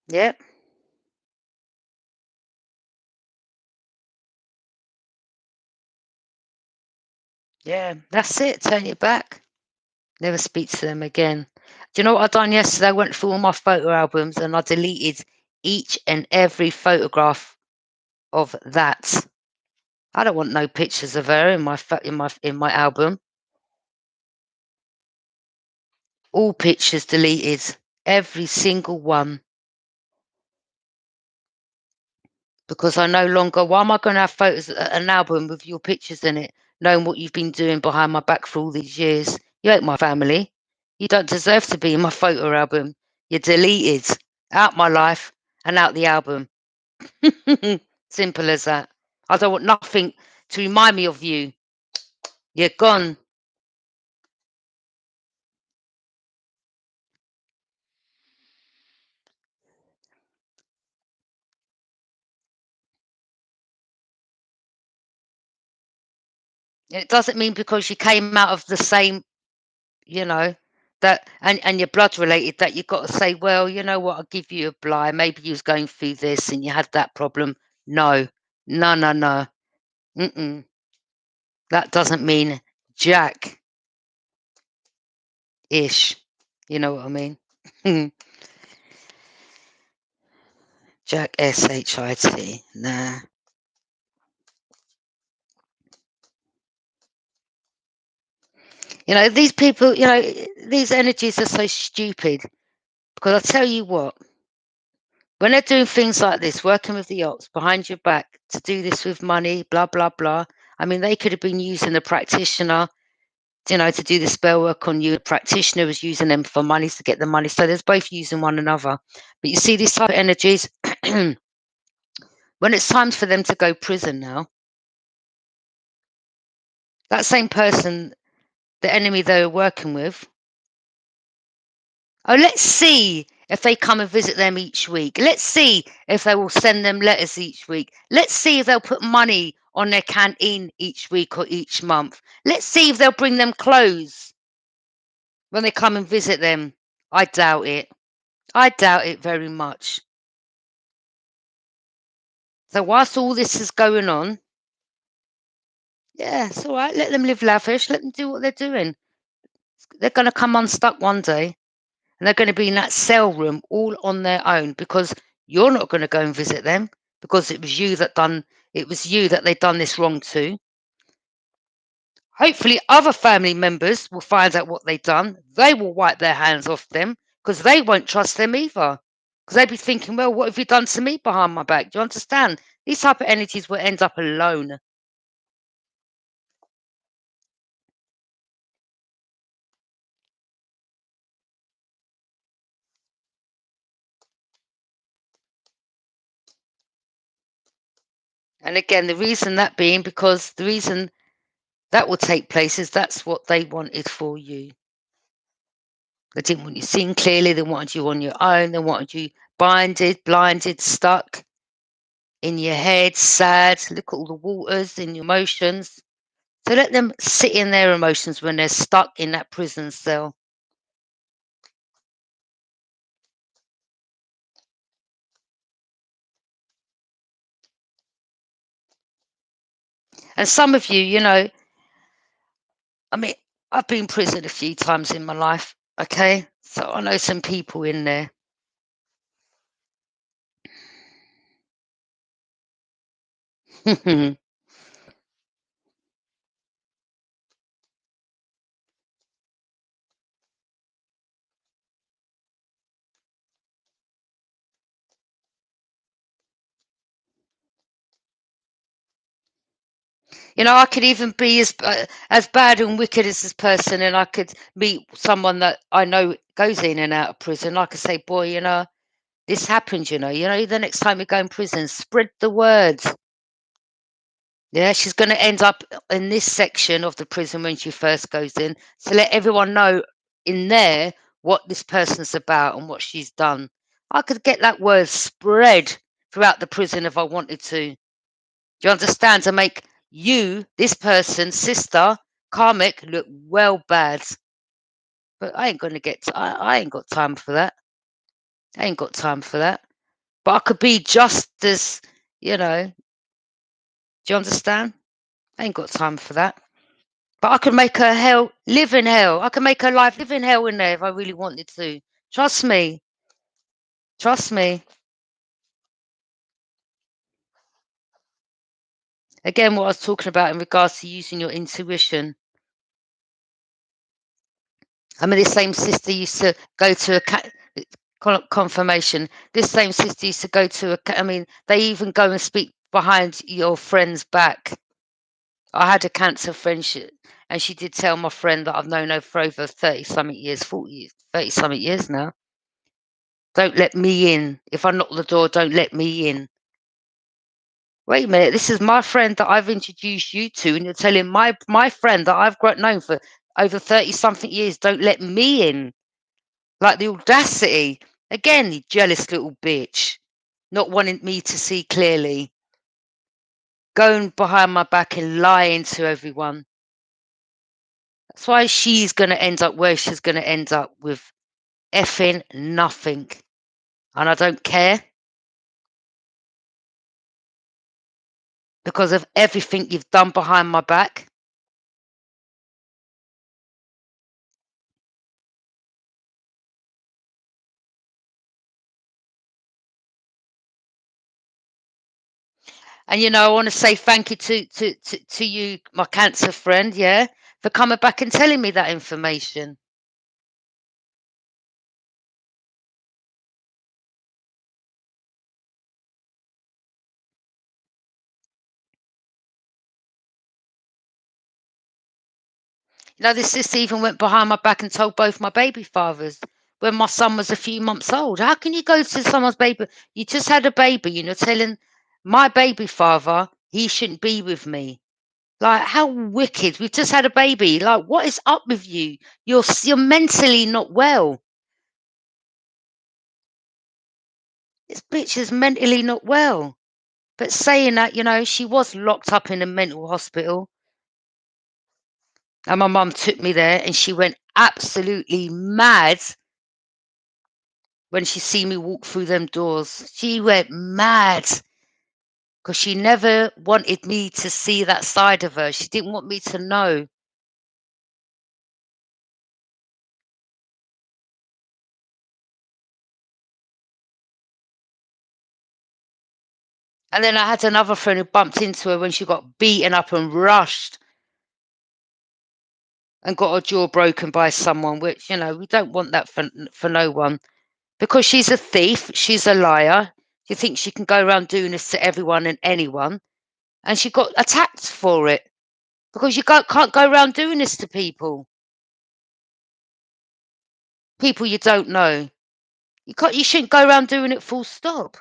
[SPEAKER 2] Yep. Yeah, that's it. Turn your back. Never speak to them again. Do you know what I done yesterday? I went through all my photo albums and I deleted each and every photograph of that. I don't want no pictures of her in my album. All pictures deleted, every single one, because I no longer. Why am I going to have an album with your pictures in it, knowing what you've been doing behind my back for all these years? You ain't my family. You don't deserve to be in my photo album. You're deleted out my life and out the album. Simple as that. I don't want nothing to remind me of you. You're gone. It doesn't mean because you came out of the same, you know, that and you're blood related that you've got to say, well, you know what, I'll give you a blight. Maybe you was going through this and you had that problem. No, no, no, no. Mm-mm. That doesn't mean jack ish. You know what I mean? Jack shit. Nah. You know, these people, you know, these energies are so stupid because I tell you what, when they're doing things like this, working with the ops behind your back to do this with money, blah, blah, blah. I mean, they could have been using a practitioner, you know, to do the spell work on you. The practitioner was using them for money to get the money. So there's both using one another. But you see these type of energies, when it's time for them to go prison now, that same person, the enemy they were working with, oh, let's see if they come and visit them each week. Let's see if they will send them letters each week. Let's see if they'll put money on their canteen each week or each month. Let's see if they'll bring them clothes when they come and visit them. I doubt it. I doubt it very much. So whilst all this is going on, yeah, it's all right. Let them live lavish. Let them do what they're doing. They're going to come unstuck one day. And they're going to be in that cell room all on their own because you're not going to go and visit them because it was you that they done this wrong to. Hopefully other family members will find out what they done. They will wipe their hands off them because they won't trust them either. Because they'd be thinking, well, what have you done to me behind my back? Do you understand? These type of energies will end up alone. And again, the reason that being because the reason that will take place is that's what they wanted for you. They didn't want you seeing clearly. They wanted you on your own. They wanted you binded, blinded, stuck in your head, sad. Look at all the waters in your emotions. So let them sit in their emotions when they're stuck in that prison cell. And some of you, you know, I mean, I've been in prison a few times in my life, okay? So I know some people in there. You know, I could even be as bad and wicked as this person, and I could meet someone that I know goes in and out of prison. I could say, "Boy, you know, this happened. You know, the next time you go in prison, spread the word." Yeah, she's going to end up in this section of the prison when she first goes in, so let everyone know in there what this person's about and what she's done. I could get that word spread throughout the prison if I wanted to. Do you understand? To make you, this person, sister, karmic, look well bad. But I ain't gonna I ain't got time for that. I ain't got time for that. But I could be just as, you know, do you understand? I ain't got time for that. But I could make her hell live in hell. I could make her life live in hell in there if I really wanted to. Trust me. Trust me. Again, what I was talking about in regards to using your intuition. I mean, this same sister used to go to confirmation. This same sister used to go to I mean, they even go and speak behind your friend's back. I had a cancer friendship, and she did tell my friend that I've known her for over 30 something years, 40 years, 30 something years now. Don't let me in. If I knock the door, don't let me in. Wait a minute, this is my friend that I've introduced you to, and you're telling my friend that I've known for over 30 something years, don't let me in. Like the audacity. Again, you jealous little bitch. Not wanting me to see clearly. Going behind my back and lying to everyone. That's why she's going to end up where she's going to end up with effing nothing. And I don't care because of everything you've done behind my back. And I want to say thank you to you, my cancer friend, yeah, for coming back and telling me that information. This sister even went behind my back and told both my baby fathers when my son was a few months old. How can you go to someone's baby? You just had a baby, telling my baby father he shouldn't be with me. Like, how wicked. We've just had a baby. Like, what is up with you? You're mentally not well. This bitch is mentally not well. But saying that, she was locked up in a mental hospital. And my mum took me there and she went absolutely mad when she see me walk through them doors. She went mad because she never wanted me to see that side of her. She didn't want me to know. And then I had another friend who bumped into her when she got beaten up and rushed and got her jaw broken by someone, which, we don't want that for no one. Because she's a thief, she's a liar. She thinks she can go around doing this to everyone and anyone. And she got attacked for it. Because you can't go around doing this to people. People you don't know. You shouldn't go around doing it full stop.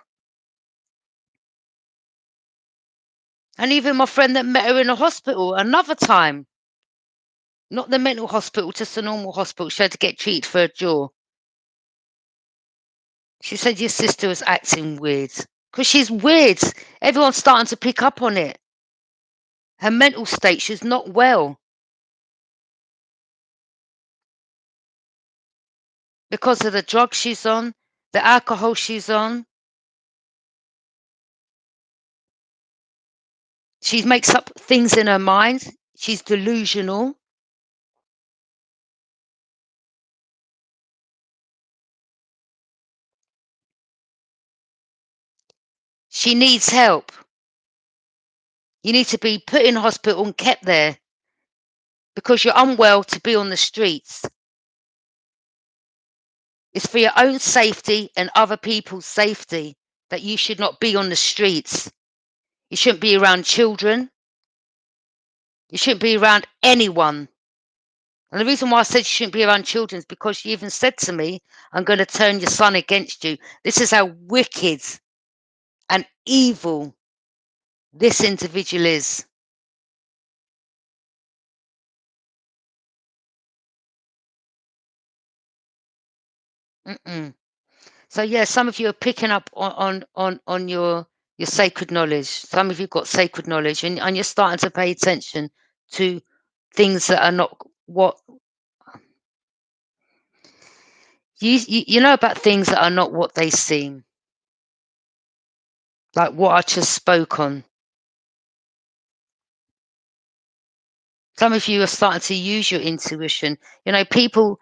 [SPEAKER 2] And even my friend that met her in a hospital another time. Not the mental hospital, just a normal hospital. She had to get treated for her jaw. She said your sister was acting weird. Because she's weird. Everyone's starting to pick up on it. Her mental state, she's not well. Because of the drugs she's on, the alcohol she's on. She makes up things in her mind. She's delusional. She needs help. You need to be put in hospital and kept there because you're unwell to be on the streets. It's for your own safety and other people's safety that you should not be on the streets. You shouldn't be around children. You shouldn't be around anyone. And the reason why I said you shouldn't be around children is because she even said to me, I'm going to turn your son against you. This is how wicked and evil this individual is. Mm-mm. So yeah, some of you are picking up on your sacred knowledge. Some of you got sacred knowledge, and you're starting to pay attention to things that are not what you know about things that are not what they seem. Like what I just spoke on. Some of you are starting to use your intuition. People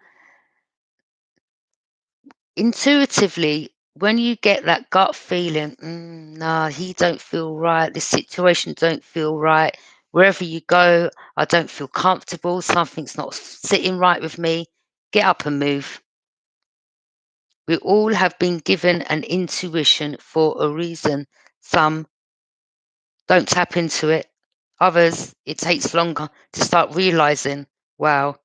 [SPEAKER 2] intuitively, when you get that gut feeling, nah, he don't feel right, this situation don't feel right, wherever you go, I don't feel comfortable, something's not sitting right with me, get up and move. We all have been given an intuition for a reason. Some don't tap into it, others it takes longer to start realizing, wow,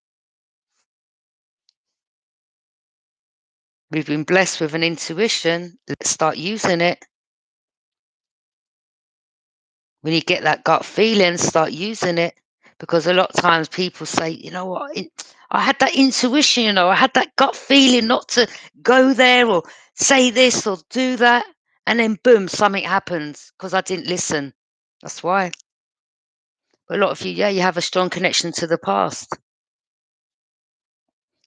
[SPEAKER 2] we've been blessed with an intuition, let's start using it. When you get that gut feeling, start using it. Because a lot of times people say, you know what, I had that intuition, I had that gut feeling not to go there or say this or do that. And then boom, something happens because I didn't listen. That's why. But a lot of you, yeah, you have a strong connection to the past.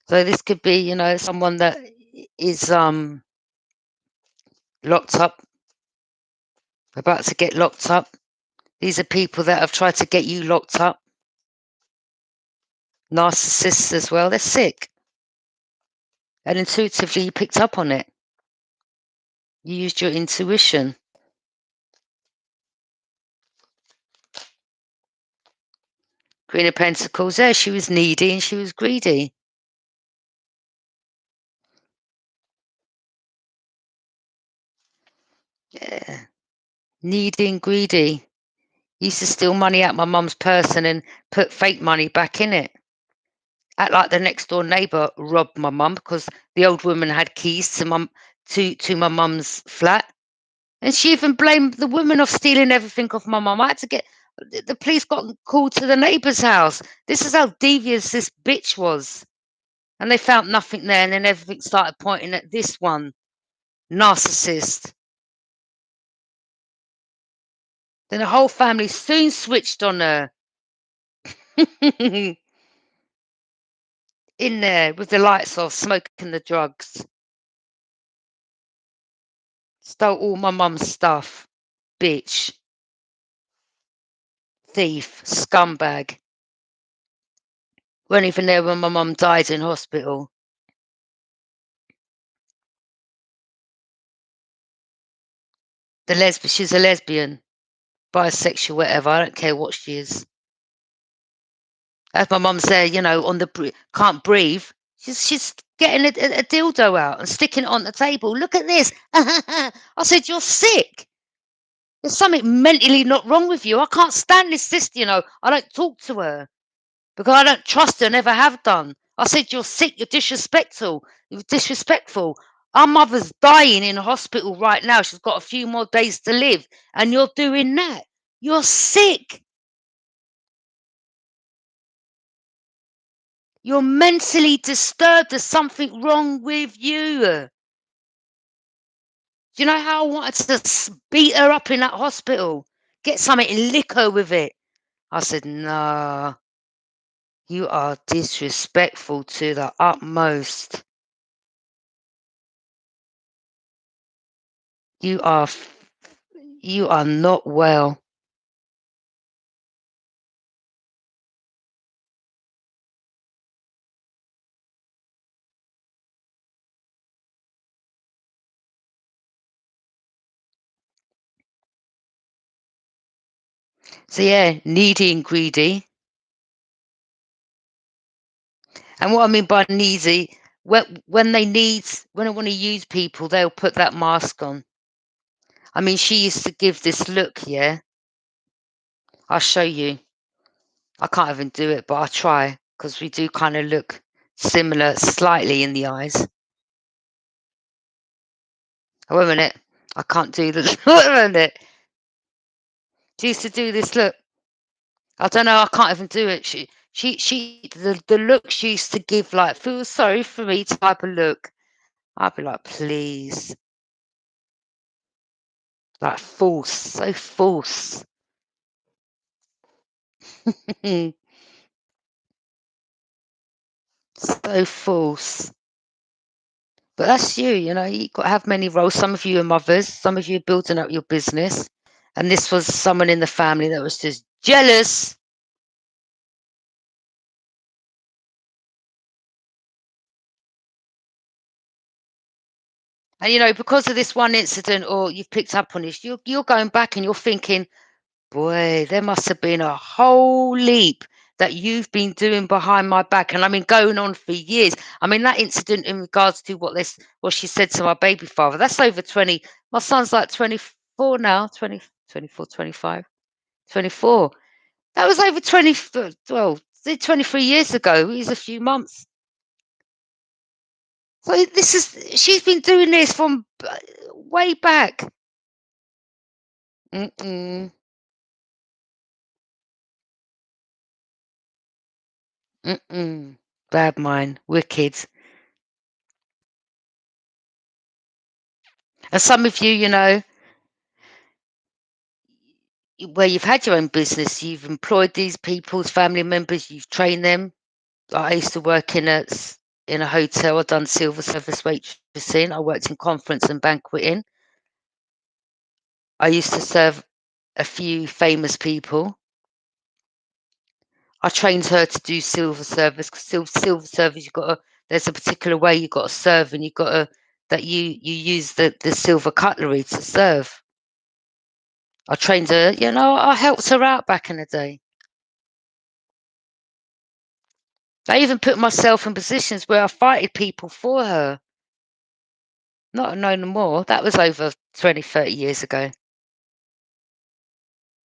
[SPEAKER 2] So this could be, someone that is locked up, about to get locked up. These are people that have tried to get you locked up. Narcissists as well. They're sick. And intuitively you picked up on it. You used your intuition. Queen of Pentacles there. She was needy and she was greedy. Yeah. Needy and greedy. Used to steal money out my mum's purse and then put fake money back in it. Act like the next door neighbour robbed my mum because the old woman had keys to my mum's flat. And she even blamed the woman of stealing everything off my mum. I had to get the police got called to the neighbour's house. This is how devious this bitch was. And they found nothing there, and then everything started pointing at this one. Narcissist. Then the whole family soon switched on her. In there with the lights off, smoking the drugs. Stole all my mum's stuff. Bitch. Thief. Scumbag. Weren't even there when my mum died in hospital. She's a lesbian. Bisexual, whatever. I don't care what she is. As my mum's there, on the can't breathe. She's getting a dildo out and sticking it on the table. Look at this. I said, you're sick. There's something mentally not wrong with you. I can't stand this sister, I don't talk to her because I don't trust her, never have done. I said, you're sick. You're disrespectful. You're disrespectful. Our mother's dying in a hospital right now. She's got a few more days to live. And you're doing that. You're sick. You're mentally disturbed. There's something wrong with you. Do you know how I wanted to beat her up in that hospital? Get something and lick her with it. I said, nah, you are disrespectful to the utmost. You are not well. So yeah, needy and greedy. And what I mean by needy, when I want to use people, they'll put that mask on. I mean, she used to give this look, yeah. I'll show you. I can't even do it, but I'll try because we do kind of look similar slightly in the eyes. Oh, wait a minute. I can't do the wait a minute. She used to do this look. I don't know, I can't even do it. The look she used to give, like, feel sorry for me type of look. I'd be like, please. Like false, so false. So false. But that's you, you've got to have many roles. Some of you are mothers, some of you are building up your business. And this was someone in the family that was just jealous. And, because of this one incident, or you've picked up on this, you're going back and you're thinking, boy, there must have been a whole leap that you've been doing behind my back. And I mean, going on for years. I mean, that incident in regards to what she said to my baby father, that's over 20. My son's like 24 now, 20, 24, 25, 24. That was over 20, well, 23 years ago. He's a few months. So she's been doing this from way back. Mm-mm. Mm-mm. Bad mind. Wicked. And some of you, where you've had your own business, you've employed these people's family members, you've trained them. I used to work in in a hotel. I've done silver service waitressing. I worked in conference and banqueting. I used to serve a few famous people. I trained her to do silver service, because silver service, there's a particular way you've got to serve, and you use the silver cutlery to serve. I trained her, I helped her out back in the day. I even put myself in positions where I fighted people for her. Not no more. That was over 20, 30 years ago.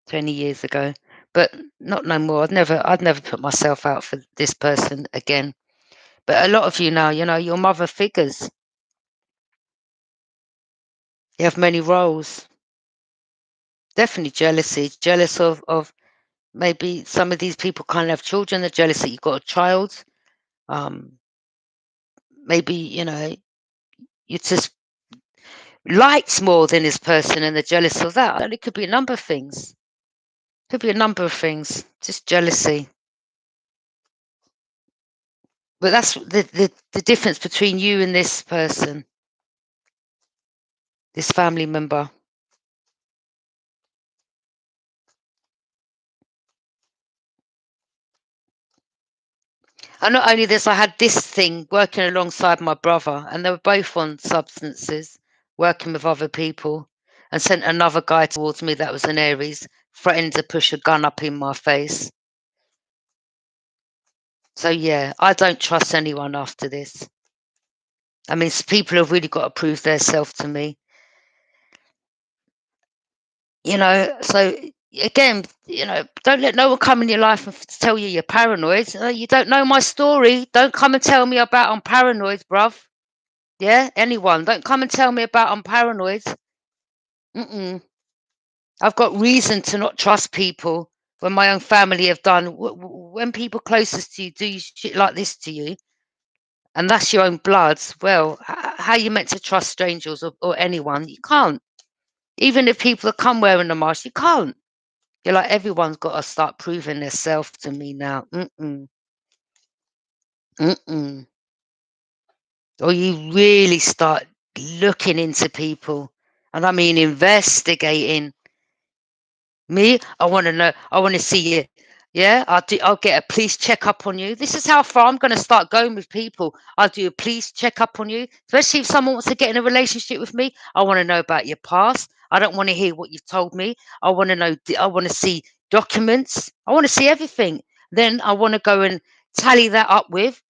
[SPEAKER 2] 20 years ago. But not no more. I'd never put myself out for this person again. But a lot of you now, your mother figures. You have many roles. Definitely jealousy. Jealous of maybe some of these people can't have children. They're jealous that you've got a child. Maybe, you just liked more than this person and they're jealous of that. And it could be a number of things. Could be a number of things. Just jealousy. But that's the difference between you and this person, this family member. And not only this, I had this thing working alongside my brother, and they were both on substances, working with other people, and sent another guy towards me that was an Aries, threatening to push a gun up in my face. So yeah, I don't trust anyone after this. I mean, people have really got to prove their self to me. So again, don't let no one come in your life and tell you you're paranoid. You don't know my story. Don't come and tell me about I'm paranoid, bruv. Yeah, anyone. Don't come and tell me about I'm paranoid. I've got reason to not trust people when my own family have done. When people closest to you do shit like this to you, and that's your own blood, well, how are you meant to trust strangers or anyone? You can't. Even if people come wearing a mask, you can't. You're like, everyone's got to start proving themselves to me now. Or you really start looking into people. And I mean investigating. Me, I want to know. I want to see you. Yeah, I'll get a police checkup on you. This is how far I'm going to start going with people. I'll do a police checkup on you, especially if someone wants to get in a relationship with me. I want to know about your past. I don't want to hear what you've told me. I want to know. I want to see documents. I want to see everything. Then I want to go and tally that up with.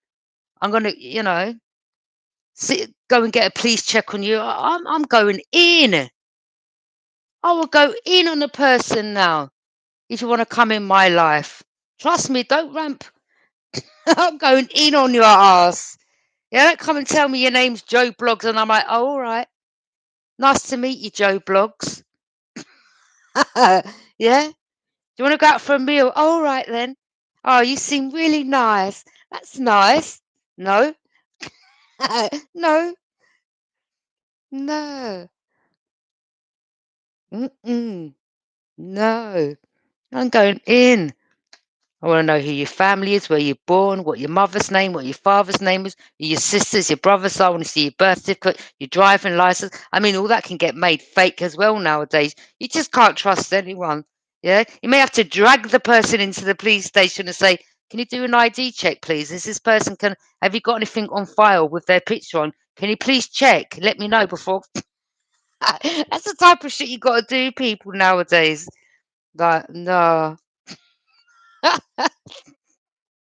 [SPEAKER 2] I'm going to, go and get a police check on you. I'm going in. I will go in on a person now. If you want to come in my life, trust me, don't ramp. I'm going in on your ass. Yeah, don't come and tell me your name's Joe Blogs, and I'm like, oh, all right. Nice to meet you, Joe Blogs. Yeah? Do you want to go out for a meal? Oh, all right then. Oh, you seem really nice. That's nice. No. No. No. No. I'm going in. I want to know who your family is, where you're born, what your mother's name, what your father's name is, who your sisters, your brothers are. I want to see your birth certificate, your driving license. I mean, all that can get made fake as well nowadays. You just can't trust anyone. Yeah, you may have to drag the person into the police station and say, "Can you do an ID check, please? Is this person have you got anything on file with their picture on? Can you please check? Let me know before." That's the type of shit you got to do, people nowadays. Like, no.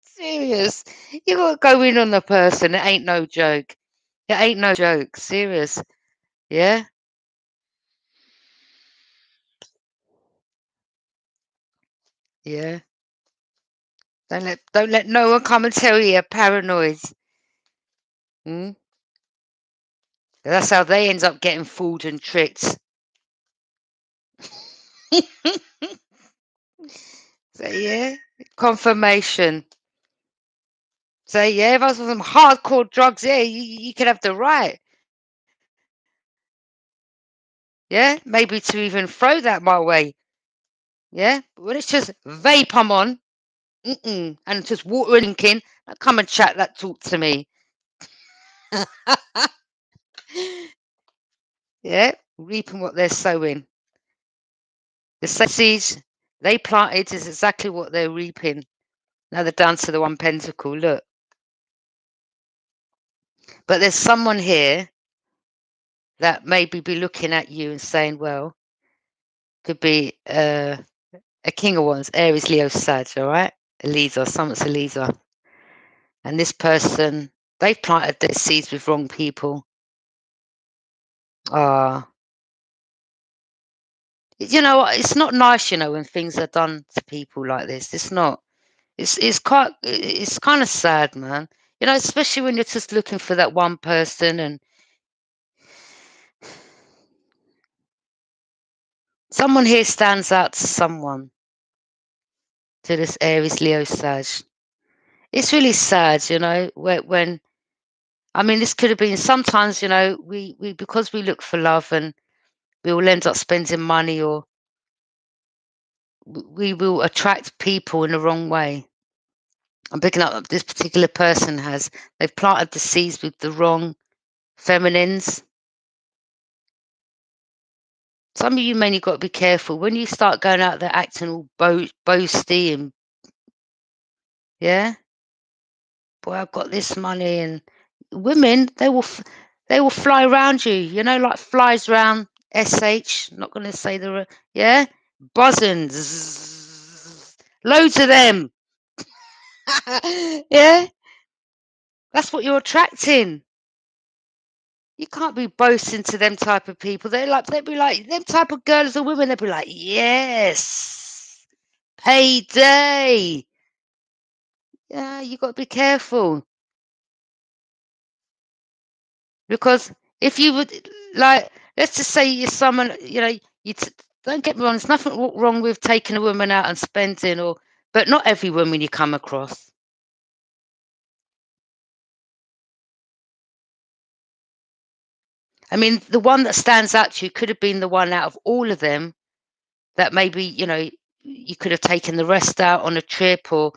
[SPEAKER 2] Serious. You got to go in on the person. It ain't no joke. It ain't no joke. Serious. Yeah? Yeah. Don't let no one come and tell you you're paranoid. Mm? That's how they end up getting fooled and tricked. So yeah. Confirmation. So yeah, if I was on some hardcore drugs, yeah, you could have the right. Yeah? Maybe to even throw that my way. Yeah? But when it's just vape I'm on, and just water and drinking, come and talk to me. Yeah, reaping what they're sowing. The same seeds they planted is exactly what they're reaping. Now they're down to the one pentacle. Look, but there's someone here that maybe be looking at you and saying, "Well, could be a king of wands, Aries, Leo, Sag, all right, a Libra, someone's a Libra, and this person they've planted their seeds with wrong people. Ah, you know what? It's not nice, when things are done to people like this. It's not. It's kind of sad, man. Especially when you're just looking for that one person, and someone here stands out to someone, to this Aries, Leo, Sag. It's really sad, when I mean, this could have been sometimes, we because we look for love and we will end up spending money, or we will attract people in the wrong way. I'm picking up this particular person they've planted the seeds with the wrong feminines. Some of you men, you've got to be careful when you start going out there acting all boasty and yeah, boy, I've got this money, and women they will fly around you, like flies around Not going to say yeah, buzzing, zzz, loads of them. Yeah, that's what you're attracting. You can't be boasting to them type of people. They'd be like them type of girls or women. They'd be like, yes, payday. Yeah, you got to be careful, because if you would, like, let's just say you're someone, don't get me wrong. There's nothing wrong with taking a woman out and spending, but not every woman you come across. I mean, the one that stands out to you could have been the one out of all of them that maybe, you could have taken the rest out on a trip, or,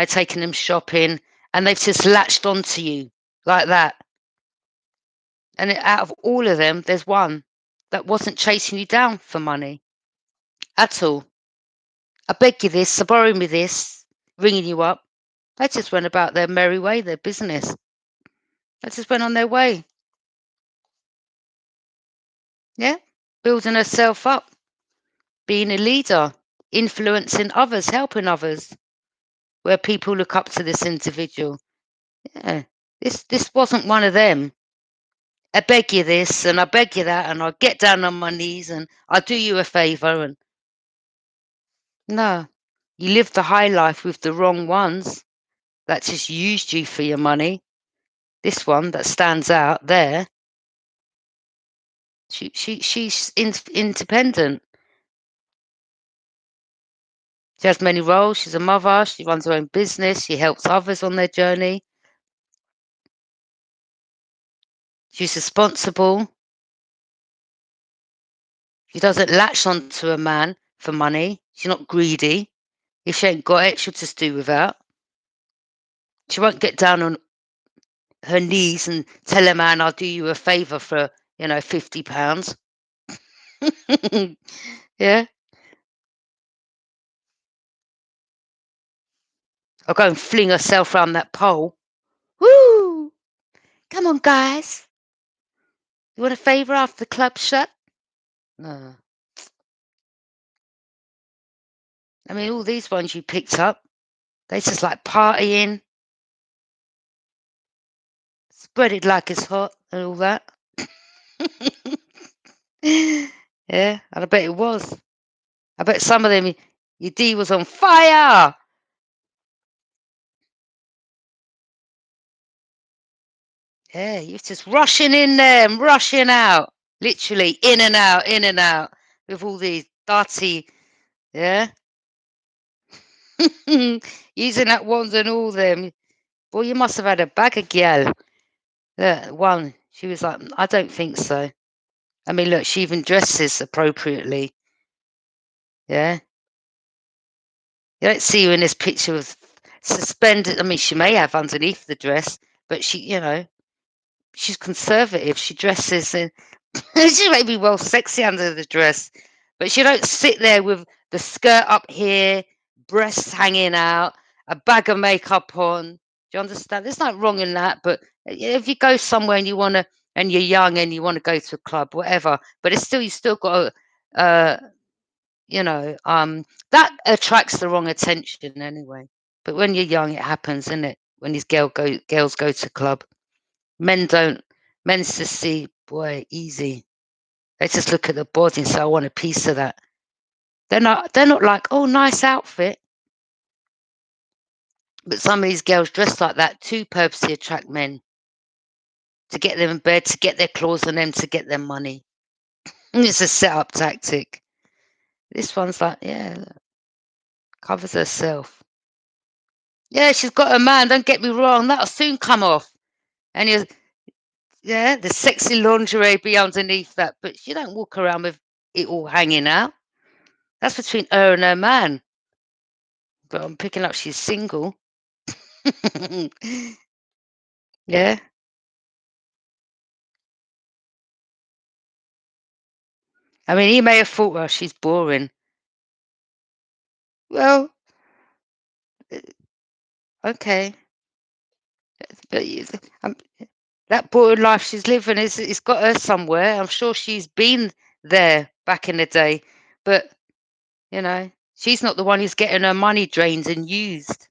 [SPEAKER 2] taken them shopping, and they've just latched onto you like that. And out of all of them, there's one that wasn't chasing you down for money at all. I beg you this, I borrow me this, ringing you up. They just went about their merry way, their business. They just went on their way. Yeah, building herself up, being a leader, influencing others, helping others, where people look up to this individual. Yeah, this wasn't one of them. I beg you this, and I beg you that, and I get down on my knees, and I do you a favour. And no, you lived the high life with the wrong ones that just used you for your money. This one that stands out there, she's independent. She has many roles. She's a mother. She runs her own business. She helps others on their journey. She's responsible. She doesn't latch onto a man for money. She's not greedy. If she ain't got it, she'll just do without. She won't get down on her knees and tell a man, I'll do you a favour for, £50. Yeah. I'll go and fling herself round that pole. Woo! Come on, guys. You want a favour after the club's shut? No. I mean, all these ones you picked up, they just like partying, spread it like it's hot and all that. Yeah, and I bet it was. I bet some of them, your D was on fire. Yeah, you're just rushing in there and rushing out. Literally in and out with all these dirty, yeah. Using that wand and all them. Boy, you must have had a bag of gal. One, she was like, I don't think so. I mean, look, she even dresses appropriately. Yeah. You don't see her in this picture with suspended. I mean, she may have underneath the dress, but she, she's conservative. She dresses in she may be well sexy under the dress, but she don't sit there with the skirt up here, breasts hanging out, a bag of makeup on. Do you understand? There's nothing wrong in that, but if you go somewhere and you wanna and you're young and you wanna go to a club, whatever, but it's still you still got to, that attracts the wrong attention anyway. But when you're young, it happens, isn't it? When these girls go to club, men don't. Men just see, boy, easy. They just look at the body and say, I want a piece of that. They're not like, oh, nice outfit. But some of these girls dress like that to purposely attract men, to get them in bed, to get their claws on them, to get their money. And it's a set-up tactic. This one's like, yeah, look, covers herself. Yeah, she's got a man, don't get me wrong, that'll soon come off. And the sexy lingerie be underneath that, but she don't walk around with it all hanging out. That's between her and her man. But I'm picking up she's single. Yeah. I mean, he may have thought, well, she's boring. Well, okay. But that boring life she's living it's got her somewhere. I'm sure she's been there back in the day. But, she's not the one who's getting her money drained and used.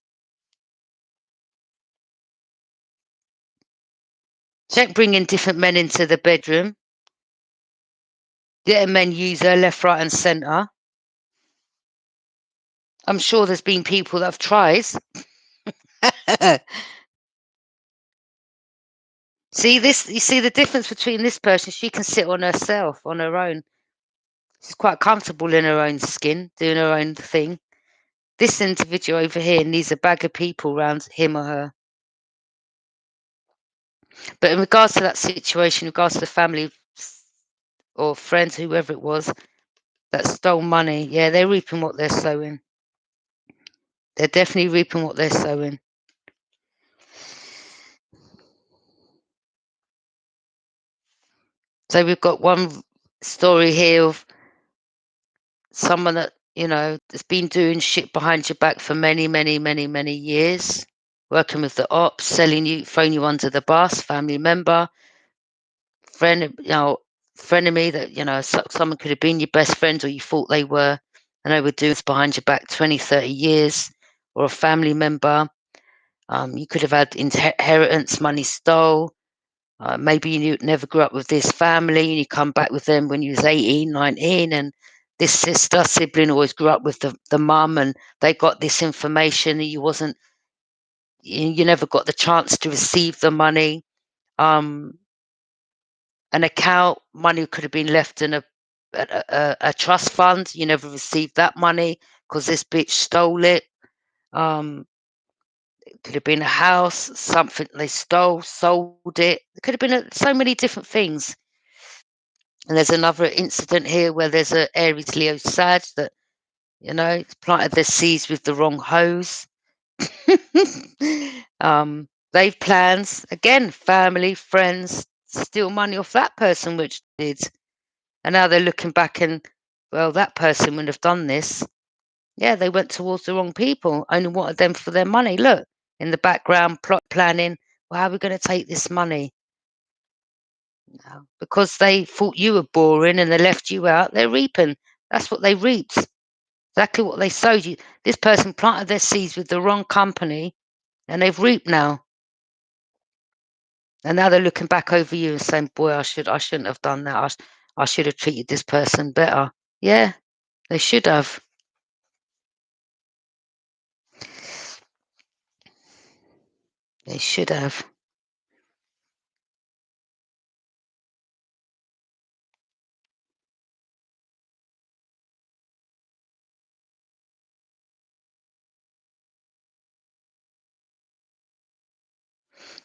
[SPEAKER 2] She ain't bringing different men into the bedroom. Letting men use her left, right, and centre. I'm sure there's been people that have tried. You see the difference between this person, she can sit on herself, on her own. She's quite comfortable in her own skin, doing her own thing. This individual over here needs a bag of people around him or her. But in regards to that situation, in regards to the family or friends, whoever it was, that stole money, yeah, they're reaping what they're sowing. They're definitely reaping what they're sowing. So we've got one story here of someone that, has been doing shit behind your back for many, many, many, many years, working with the ops, selling you, throwing you under the bus, family member, friend, frenemy that, someone could have been your best friend or you thought they were, and they were doing this behind your back 20, 30 years, or a family member. You could have had inheritance, money stole. Maybe you never grew up with this family and you come back with them when you was 18, 19, and this sibling always grew up with the mum and they got this information and you never got the chance to receive the money. An account, money could have been left in a trust fund. You never received that money because this bitch stole it. It could have been a house, something they stole, sold it. It could have been so many different things. And there's another incident here where there's a Aries Leo Sag that, planted their seeds with the wrong hose. They've plans, again, family, friends, steal money off that person, which did. And now they're looking back and, well, that person wouldn't have done this. Yeah, they went towards the wrong people, only wanted them for their money. Look, in the background, plot planning, well, how are we going to take this money? No, because they thought you were boring and they left you out, they're reaping. That's what they reaped. Exactly what they sowed you. This person planted their seeds with the wrong company and they've reaped now. And now they're looking back over you and saying, boy, I shouldn't have done that. I should have treated this person better. Yeah, they should have. They should have.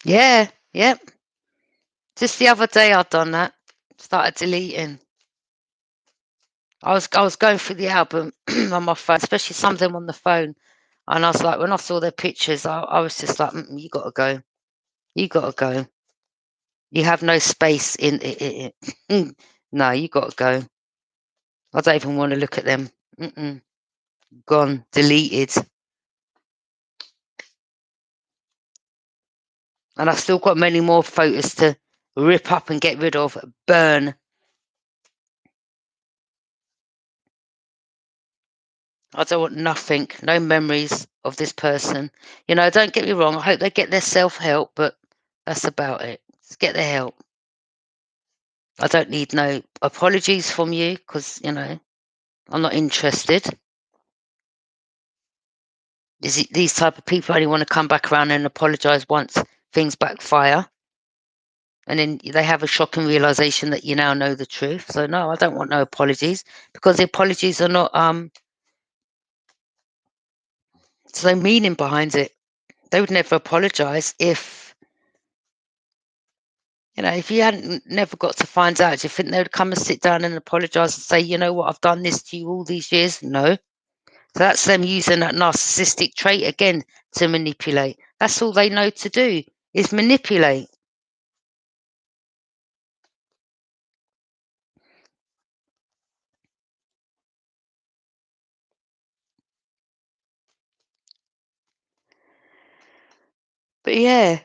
[SPEAKER 2] Yeah, yep. Just the other day I'd done that. Started deleting. I was going through the album on my phone, especially some of them on the phone. And I was like, when I saw their pictures, I was just like, you got to go. You got to go. You have no space in it. No, you got to go. I don't even want to look at them. Gone, deleted. And I've still got many more photos to rip up and get rid of, burn. I don't want nothing, no memories of this person. Don't get me wrong, I hope they get their self-help, but that's about it. Just get their help. I don't need no apologies from you because, I'm not interested. These type of people only want to come back around and apologise once things backfire. And then they have a shocking realisation that you now know the truth. So no, I don't want no apologies because the apologies are not, there's no meaning behind it. They would never apologise if you hadn't never got to find out. Do you think they would come and sit down and apologise and say, you know what, I've done this to you all these years? No. So that's them using that narcissistic trait again to manipulate. That's all they know to do is manipulate. But yeah,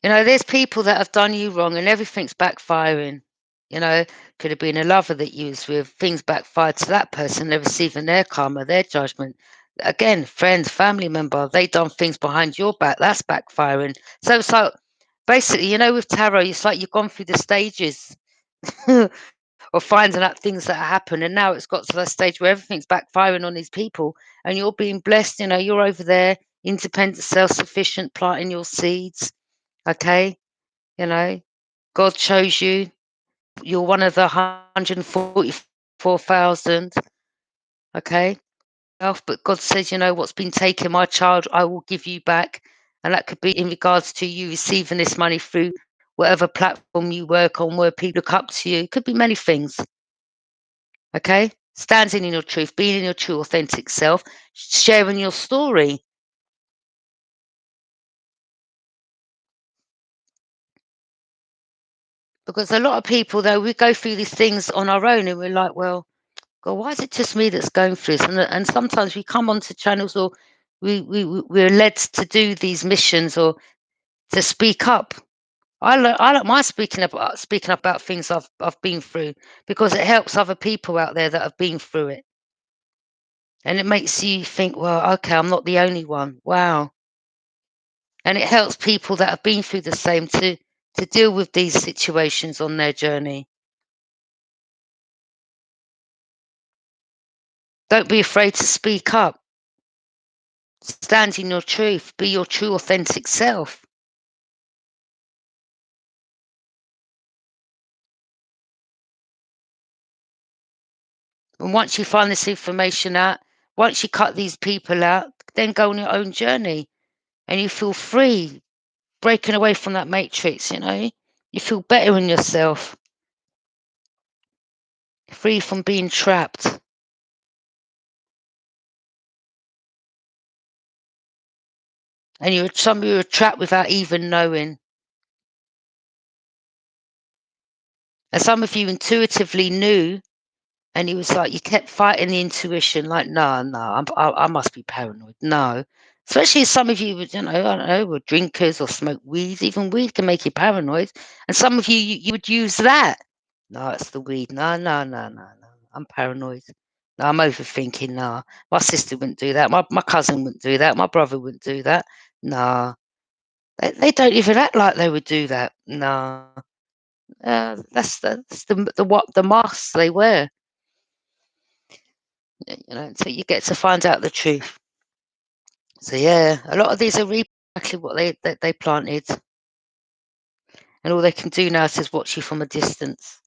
[SPEAKER 2] there's people that have done you wrong and everything's backfiring. Could have been a lover that you was with, things backfired to that person, they're receiving their karma, their judgment. Again, friends, family member, they done things behind your back, that's backfiring. So it's like, basically, with tarot, it's like you've gone through the stages of finding out things that happen, and now it's got to that stage where everything's backfiring on these people, and you're being blessed. You're over there, independent, self-sufficient, planting your seeds. Okay, God chose you. You're one of the 144,000. Okay, but God says, what's been taken, my child, I will give you back, and that could be in regards to you receiving this money through whatever platform you work on, where people look up to you. It could be many things. Okay, standing in your truth, being in your true, authentic self, sharing your story. Because a lot of people, though, we go through these things on our own and we're like, well, God, why is it just me that's going through this? And sometimes we come onto channels, or we're led to do these missions or to speak up. I like my speaking up about things I've been through, because it helps other people out there that have been through it. And it makes you think, well, okay, I'm not the only one. Wow. And it helps people that have been through the same to deal with these situations on their journey. Don't be afraid to speak up. Stand in your truth. Be your true, authentic self. And once you find this information out, once you cut these people out, then go on your own journey and you feel free, breaking away from that matrix, You feel better in yourself, free from being trapped. And some of you are trapped without even knowing. And some of you intuitively knew, and it was like you kept fighting the intuition, like, no, I must be paranoid. No. Especially some of you would, I don't know, were drinkers or smoke weed. Even weed can make you paranoid. And some of you would use that. No, it's the weed. No, no, no, no, no. I'm paranoid. No, I'm overthinking. No, my sister wouldn't do that. My cousin wouldn't do that. My brother wouldn't do that. No, they don't even act like they would do that. No, that's the masks they wear. Until you get to find out the truth. So yeah, a lot of these are exactly what they planted, and all they can do now is just watch you from a distance.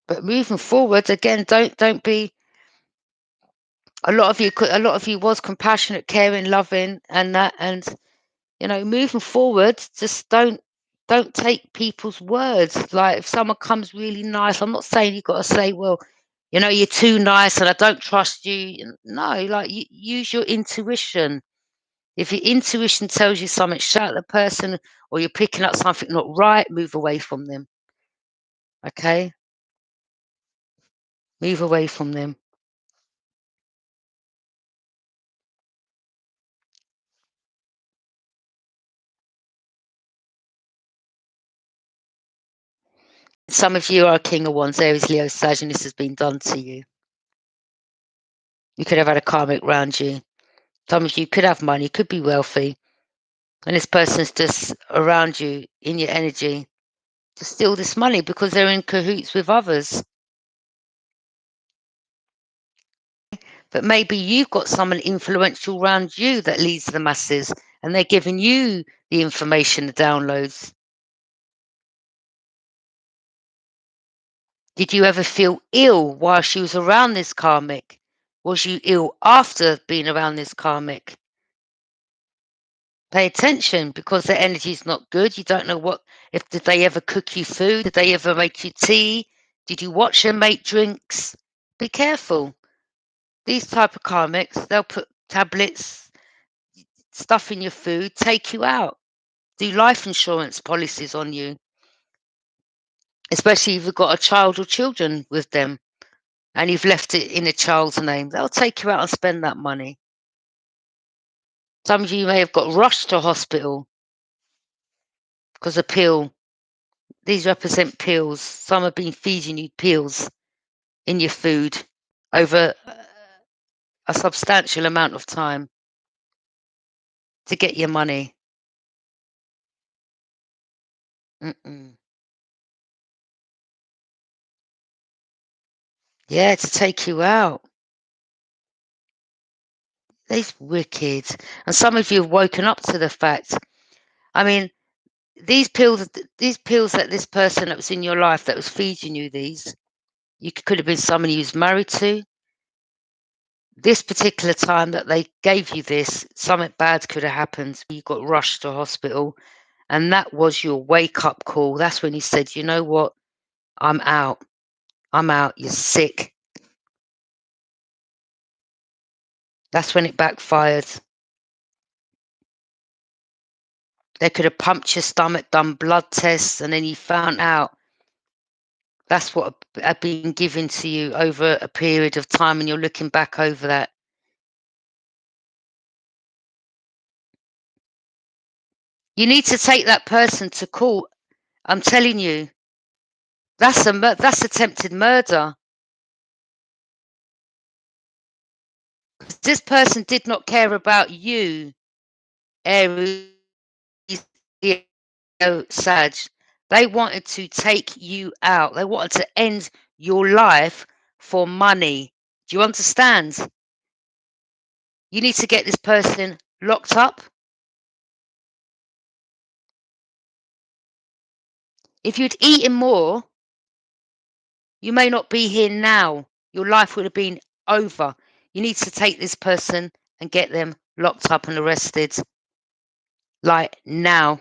[SPEAKER 2] But moving forward, again, don't be. A lot of you was compassionate, caring, loving, and that, and moving forward, just don't take people's words. Like if someone comes really nice, I'm not saying you've got to say, well, you're too nice and I don't trust you. No, like use your intuition. If your intuition tells you something, shout at the person, or you're picking up something not right, move away from them. Okay? Move away from them. Some of you are King of Wands, Aries, Leo, Sag, and this has been done to you. You could have had a karmic round you. Some of you could have money, could be wealthy, and this person's just around you in your energy to steal this money because they're in cahoots with others. But maybe you've got someone influential around you that leads the masses, and they're giving you the information, the downloads. Did you ever feel ill while she was around this karmic? Was you ill after being around this karmic? Pay attention, because their energy is not good. You don't know did they ever cook you food? Did they ever make you tea? Did you watch them make drinks? Be careful. These type of karmics, they'll put tablets, stuff in your food, take you out, do life insurance policies on you, especially if you've got a child or children with them and you've left it in a child's name. They'll take you out and spend that money. Some of you may have got rushed to hospital because of pill. These represent pills. Some have been feeding you pills in your food over a substantial amount of time to get your money. Yeah, to take you out. They's wicked. And some of you have woken up to the fact. I mean, these pills that this person that was in your life that was feeding you these, you could have been someone you was married to. This particular time that they gave you this, something bad could have happened. You got rushed to hospital, and that was your wake-up call. That's when you said, you know what? I'm out. I'm out. You're sick. That's when it backfired. They could have pumped your stomach, done blood tests, and then you found out that's what had been given to you over a period of time, and you're looking back over that. You need to take that person to court. I'm telling you, that's attempted murder. This person did not care about you, Aries, Leo, Sag. They wanted to take you out. They wanted to end your life for money. Do you understand? You need to get this person locked up. If you'd eaten more, you may not be here now. Your life would have been over. You need to take this person and get them locked up and arrested. Like now.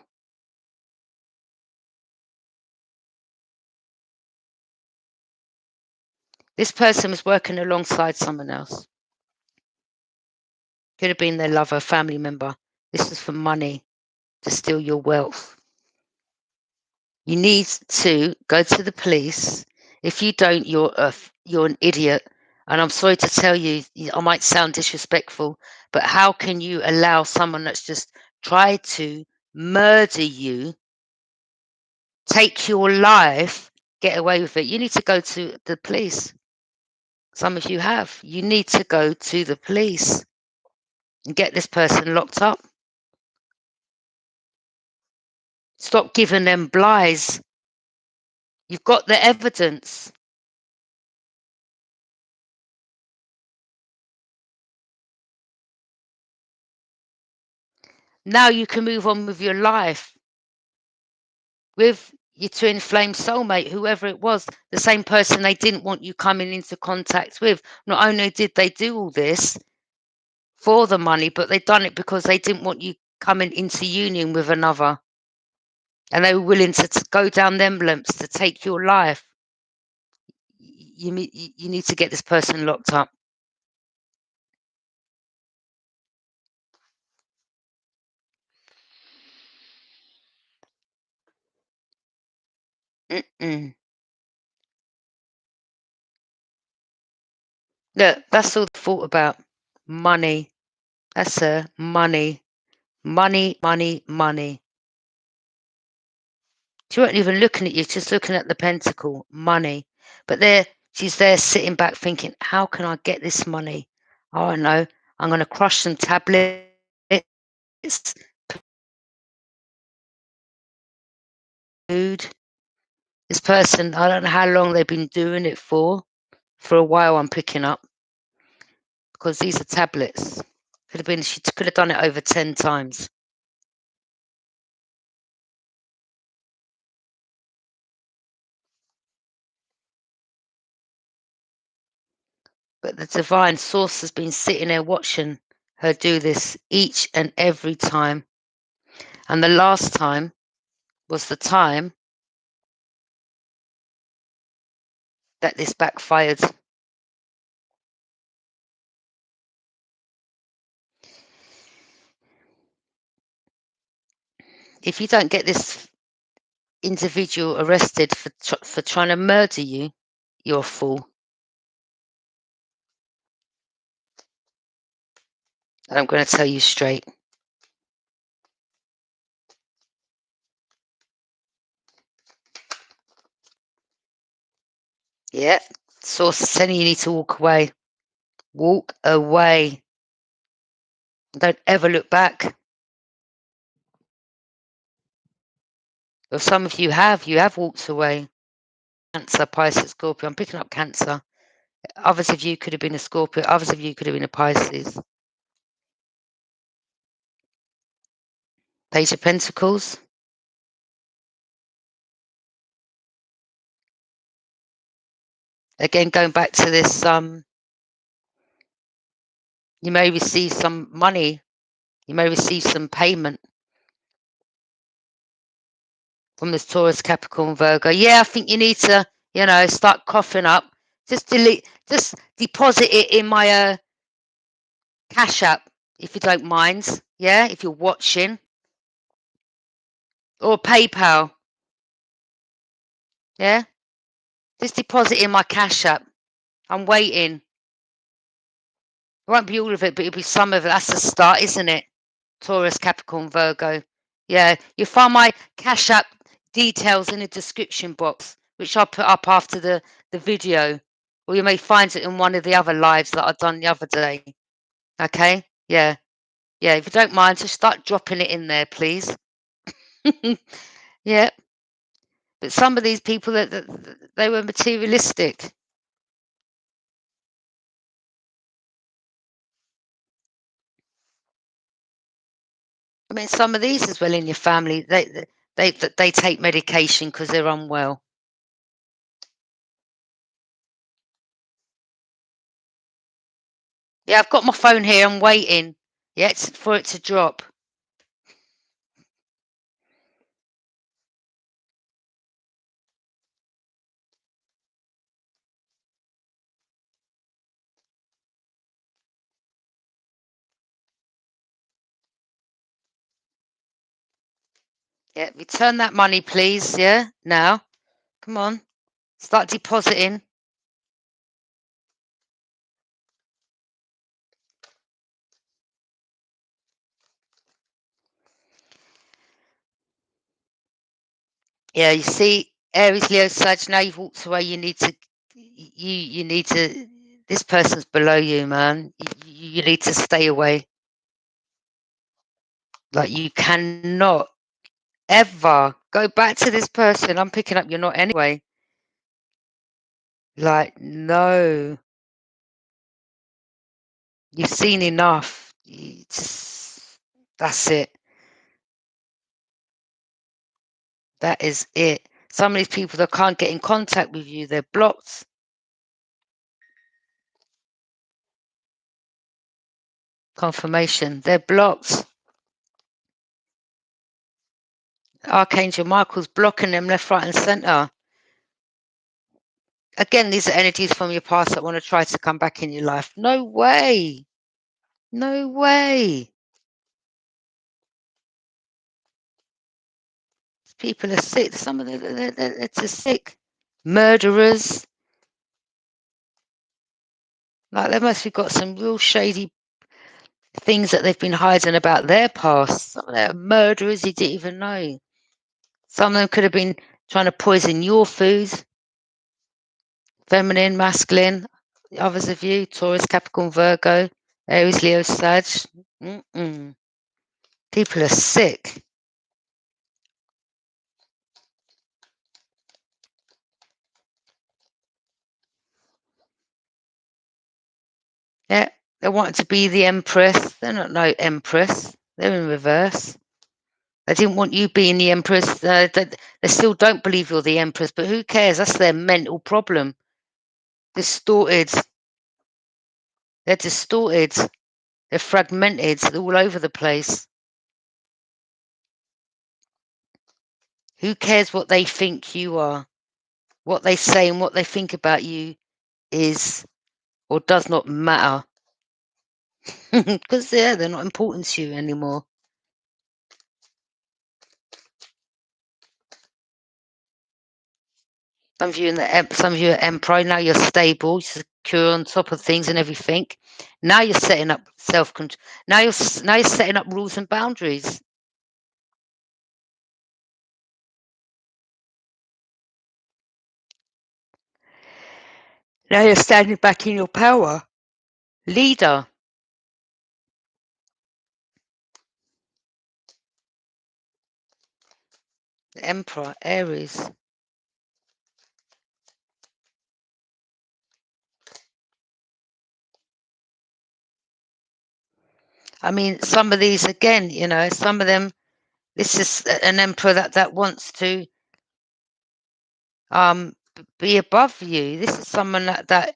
[SPEAKER 2] This person was working alongside someone else. Could have been their lover, family member. This is for money, to steal your wealth. You need to go to the police. If you don't, you're an idiot. And I'm sorry to tell you, I might sound disrespectful, but how can you allow someone that's just tried to murder you, take your life, get away with it? You need to go to the police. Some of you have. You need to go to the police and get this person locked up. Stop giving them lies. You've got the evidence. Now you can move on with your life with your twin flame soulmate, whoever it was, the same person they didn't want you coming into contact with. Not only did they do all this for the money, but they'd done it because they didn't want you coming into union with another. And they were willing to go down them lengths to take your life. You need to get this person locked up. Mm-mm. Look, that's all they thought about. Money. That's her. Money. Money, money, money. She wasn't even looking at you, just looking at the pentacle. Money. But she's there sitting back thinking, how can I get this money? Oh, I know. I'm going to crush some tablets. Food. This person, I don't know how long they've been doing it for. For a while, I'm picking up. Because these are tablets. She could have done it over 10 times. But the divine source has been sitting there watching her do this each and every time. And the last time was the time that this backfired. If you don't get this individual arrested for trying to murder you, you're a fool. And I'm going to tell you straight. Yeah, source is telling you need to walk away. Walk away. Don't ever look back. Or some of you have walked away. Cancer, Pisces, Scorpio. I'm picking up Cancer. Others of you could have been a Scorpio. Others of you could have been a Pisces. Page of Pentacles. Again, going back to this, you may receive some money. You may receive some payment from this Taurus, Capricorn, Virgo. Yeah, I think you need to, start coughing up. Just deposit it in my Cash App, if you don't mind. Yeah, if you're watching. Or PayPal. Yeah? Just deposit in my Cash App. I'm waiting. It won't be all of it, but it'll be some of it. That's the start, isn't it? Taurus, Capricorn, Virgo. Yeah, you'll find my Cash App details in the description box, which I'll put up after the video. Or you may find it in one of the other lives that I've done the other day. Okay? Yeah. Yeah, if you don't mind, just start dropping it in there, please. Yeah. But some of these people, they were materialistic. I mean, some of these as well in your family, they take medication because they're unwell. Yeah, I've got my phone here. I'm waiting. Yeah, for it to drop. Yeah, return that money, please. Yeah, now. Come on. Start depositing. Yeah, you see, Aries, Leo, Sag, now you've walked away, you need to, this person's below you, man. You need to stay away. Like, you cannot ever go back to this person. I'm picking up you're not anyway. Like, no. You've seen enough. That's it. That is it. Some of these people that can't get in contact with you, they're blocked. Confirmation. They're blocked. Archangel Michael's blocking them left, right, and center. Again, these are energies from your past that want to try to come back in your life. No way. No way. People are sick. Some of them, they're just sick. Murderers. Like, they must have got some real shady things that they've been hiding about their past. Some of them are murderers you didn't even know. Some of them could have been trying to poison your food. Feminine, masculine. The others of you, Taurus, Capricorn, Virgo, Aries, Leo, Sag. People are sick. Yeah, they wanted to be the Empress. They're not no Empress. They're in reverse. They didn't want you being the Empress. They still don't believe you're the Empress, but who cares? That's their mental problem. Distorted. They're distorted. They're fragmented. They're all over the place. Who cares what they think you are? What they say and what they think about you is or does not matter. Because they're not important to you anymore. Some of you are Emperor. Now you're stable, secure, on top of things and everything. Now you're setting up self-control. Now you're setting up rules and boundaries. Now you're standing back in your power. Leader. The Emperor, Aries. I mean, some of these, again, some of them, this is an Emperor that wants to be above you. This is someone that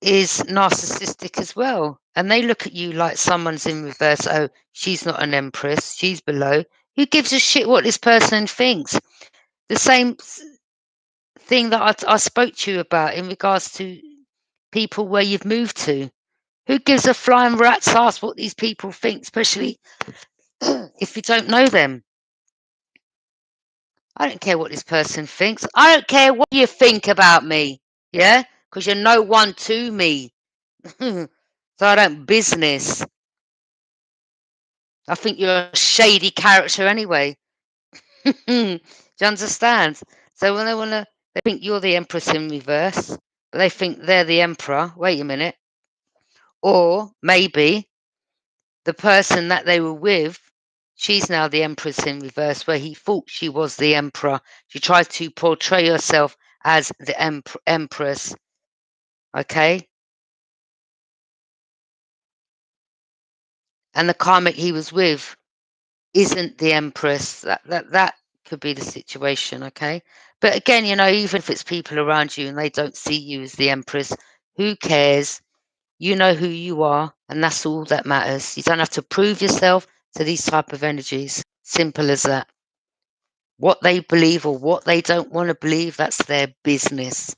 [SPEAKER 2] is narcissistic as well. And they look at you like someone's in reverse. Oh, she's not an Empress. She's below. Who gives a shit what this person thinks? The same thing that I spoke to you about in regards to people where you've moved to. Who gives a flying rat's ass what these people think, especially if you don't know them? I don't care what this person thinks. I don't care what you think about me. Yeah? Because you're no one to me. So I don't business. I think you're a shady character anyway. Do you understand? So when they think you're the Empress in reverse, but they think they're the Emperor. Wait a minute. Or maybe the person that they were with, she's now the Empress in reverse, where he thought she was the Emperor. She tried to portray herself as the Empress. Okay? And the karmic he was with isn't the Empress. That could be the situation, okay? But again, even if it's people around you and they don't see you as the Empress, who cares? You know who you are, and that's all that matters. You don't have to prove yourself to these type of energies. Simple as that. What they believe or what they don't want to believe, that's their business.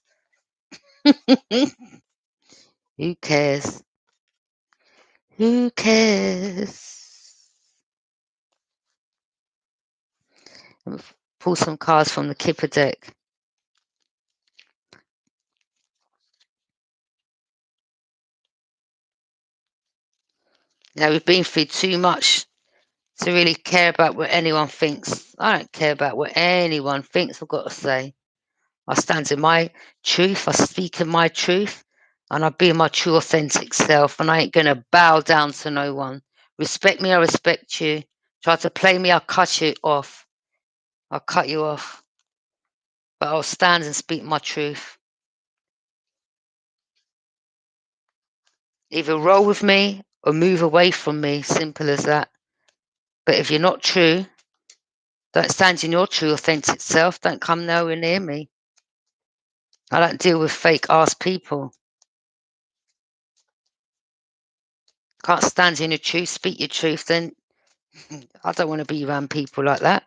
[SPEAKER 2] Who cares? Who cares? Let me pull some cards from the Kipper deck. Now, we've been through too much to really care about what anyone thinks. I don't care about what anyone thinks, I've got to say. I stand in my truth, I speak in my truth, and I be my true authentic self, and I ain't going to bow down to no one. Respect me, I respect you. Try to play me, I'll cut you off. I'll cut you off. But I'll stand and speak my truth. Either roll with me or move away from me, simple as that. But if you're not true, don't stand in your true authentic self, don't come nowhere near me. I don't deal with fake ass people. Can't stand in your truth, speak your truth, then I don't want to be around people like that.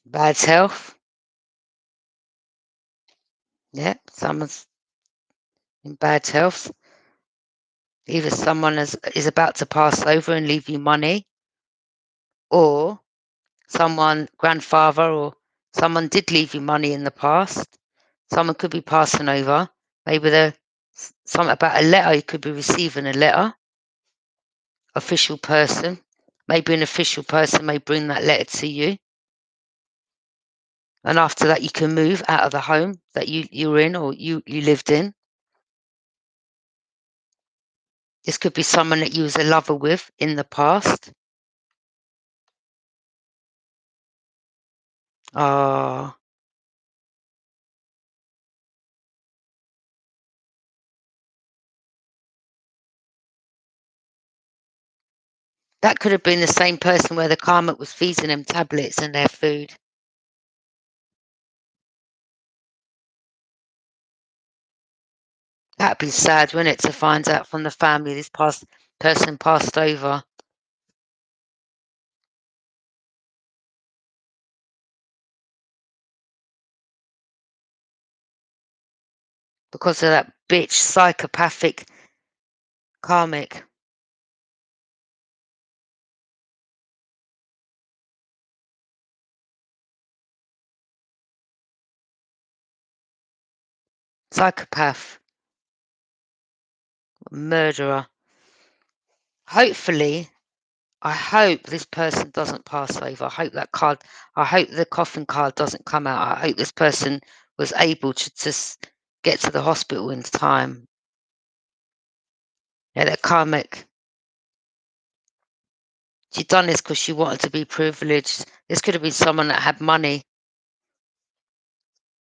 [SPEAKER 2] Bad health. Yeah, someone's in bad health. Either someone is about to pass over and leave you money, or someone, grandfather, or someone did leave you money in the past. Someone could be passing over. Maybe there's something about a letter. You could be receiving a letter. Official person. Maybe an official person may bring that letter to you. And after that, you can move out of the home that you're in or you lived in. This could be someone that you was a lover with in the past. Ah, that could have been the same person where the karmic was feeding them tablets and their food. That'd be sad, wouldn't it, to find out from the family this person passed over. Because of that bitch, psychopathic karmic. Psychopath. Murderer. Hopefully, I hope this person doesn't pass over. I hope the coffin card doesn't come out. I hope this person was able to just get to the hospital in time. Yeah, that karmic. She done this because she wanted to be privileged. This could have been someone that had money.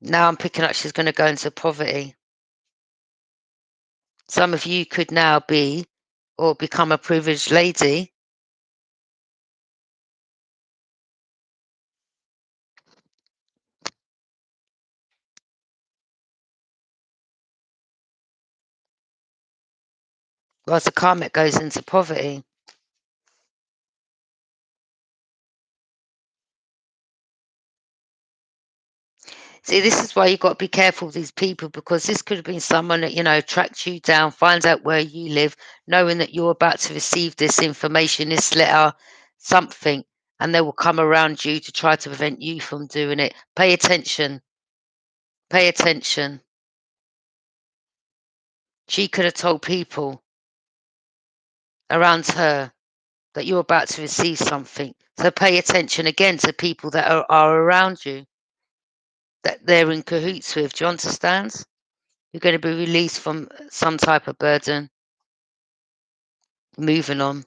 [SPEAKER 2] Now I'm picking up she's going to go into poverty. Some of you could now be or become a privileged lady. Whilst the karmic goes into poverty. See, this is why you've got to be careful with these people, because this could have been someone that, tracks you down, finds out where you live, knowing that you're about to receive this information, this letter, something, and they will come around you to try to prevent you from doing it. Pay attention. Pay attention. She could have told people around her that you're about to receive something. So pay attention again to people that are around you, that they're in cahoots with. Do you understand? You're going to be released from some type of burden. Moving on.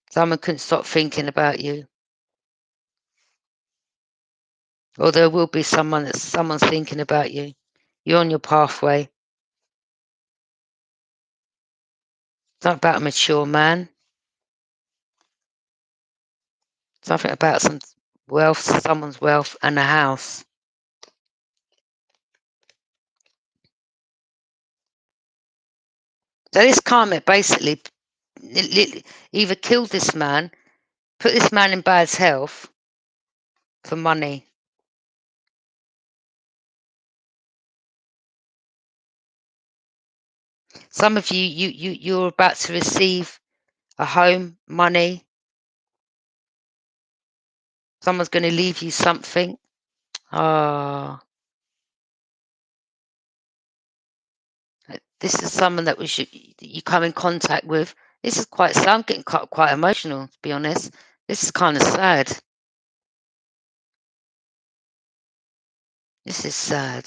[SPEAKER 2] Someone couldn't stop thinking about you. Or there will be someone's thinking about you. You're on your pathway. It's not about a mature man. Something about some wealth, someone's wealth and a house. So this karmic basically either killed this man, put this man in bad health for money. Some of you're about to receive a home, money. Someone's going to leave you something. Ah, this is someone that you come in contact with. This is quite sad. I'm getting quite emotional, to be honest. This is kind of sad. This is sad.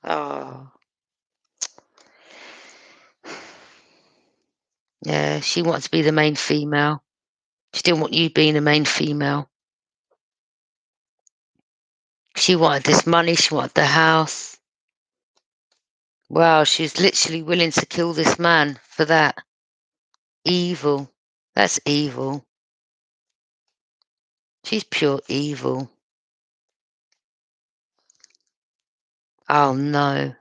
[SPEAKER 2] Oh, yeah. She wants to be the main female. She didn't want you being the main female. She wanted this money. She wanted the house. Wow, she's literally willing to kill this man for that. Evil. That's evil. She's pure evil. Oh no.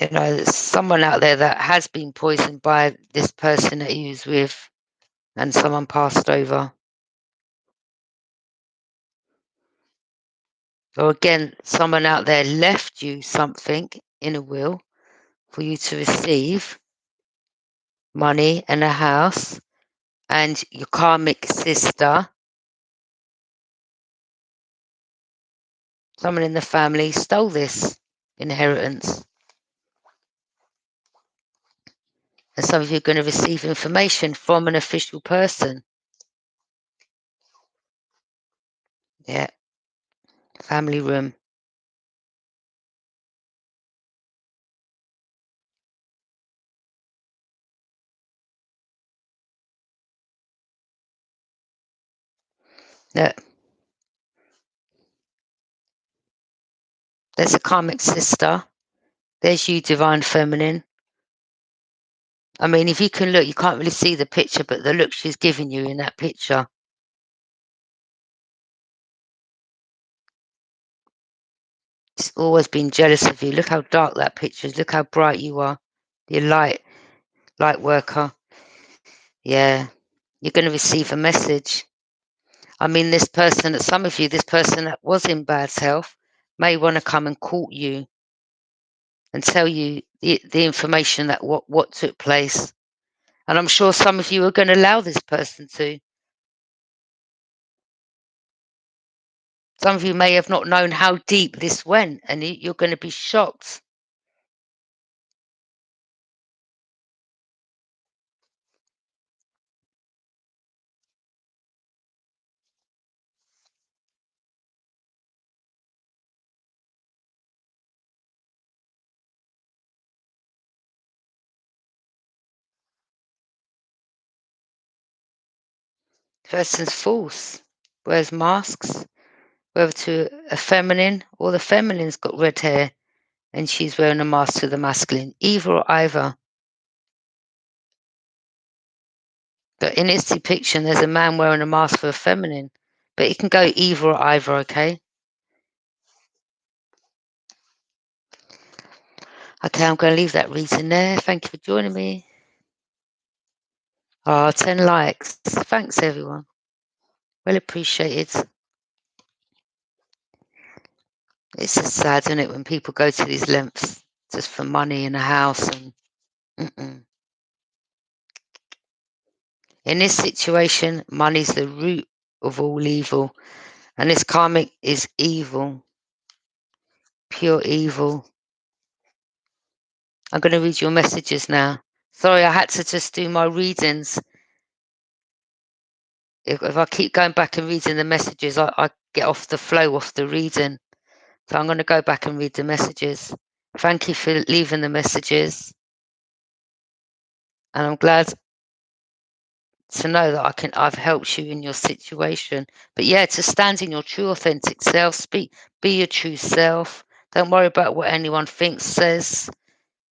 [SPEAKER 2] You know, there's someone out there that has been poisoned by this person that he was with, and someone passed over. Or again, someone out there left you something in a will for you to receive, money and a house, and your karmic sister, someone in the family stole this inheritance. And some of you are going to receive information from an official person. Yeah, family room. Yeah. There's a karmic sister. There's you, divine feminine. I mean, if you can look, you can't really see the picture, but the look she's giving you in that picture. She's always been jealous of you. Look how dark that picture is. Look how bright you are. You're light worker. Yeah, you're going to receive a message. I mean, this person, some of you, this person that was in bad health may want to come and court you and tell you the information that what took place. And I'm sure some of you are going to allow this person to. Some of you may have not known how deep this went, and you're going to be shocked. The person's false, wears masks, whether to a feminine or the feminine's got red hair and she's wearing a mask to the masculine, either or either. But in its depiction, there's a man wearing a mask for a feminine, but it can go either or either, okay? Okay, I'm going to leave that reading there. Thank you for joining me. 10 likes. Thanks, everyone. Well appreciated. It's just sad, isn't it, when people go to these lengths just for money and a house and In this situation, money's the root of all evil, and this karmic is evil, pure evil. I'm going to read your messages now. Sorry, I had to just do my readings. If I keep going back and reading the messages, I get off the flow, off the reading. So I'm going to go back and read the messages. Thank you for leaving the messages. And I'm glad to know that I've helped you in your situation. But yeah, to stand in your true authentic self, be your true self. Don't worry about what anyone thinks, says.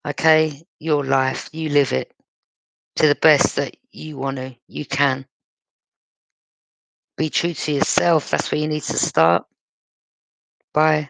[SPEAKER 2] Okay, your life, you live it to the best that you want to, you can. Be true to yourself. That's where you need to start. Bye.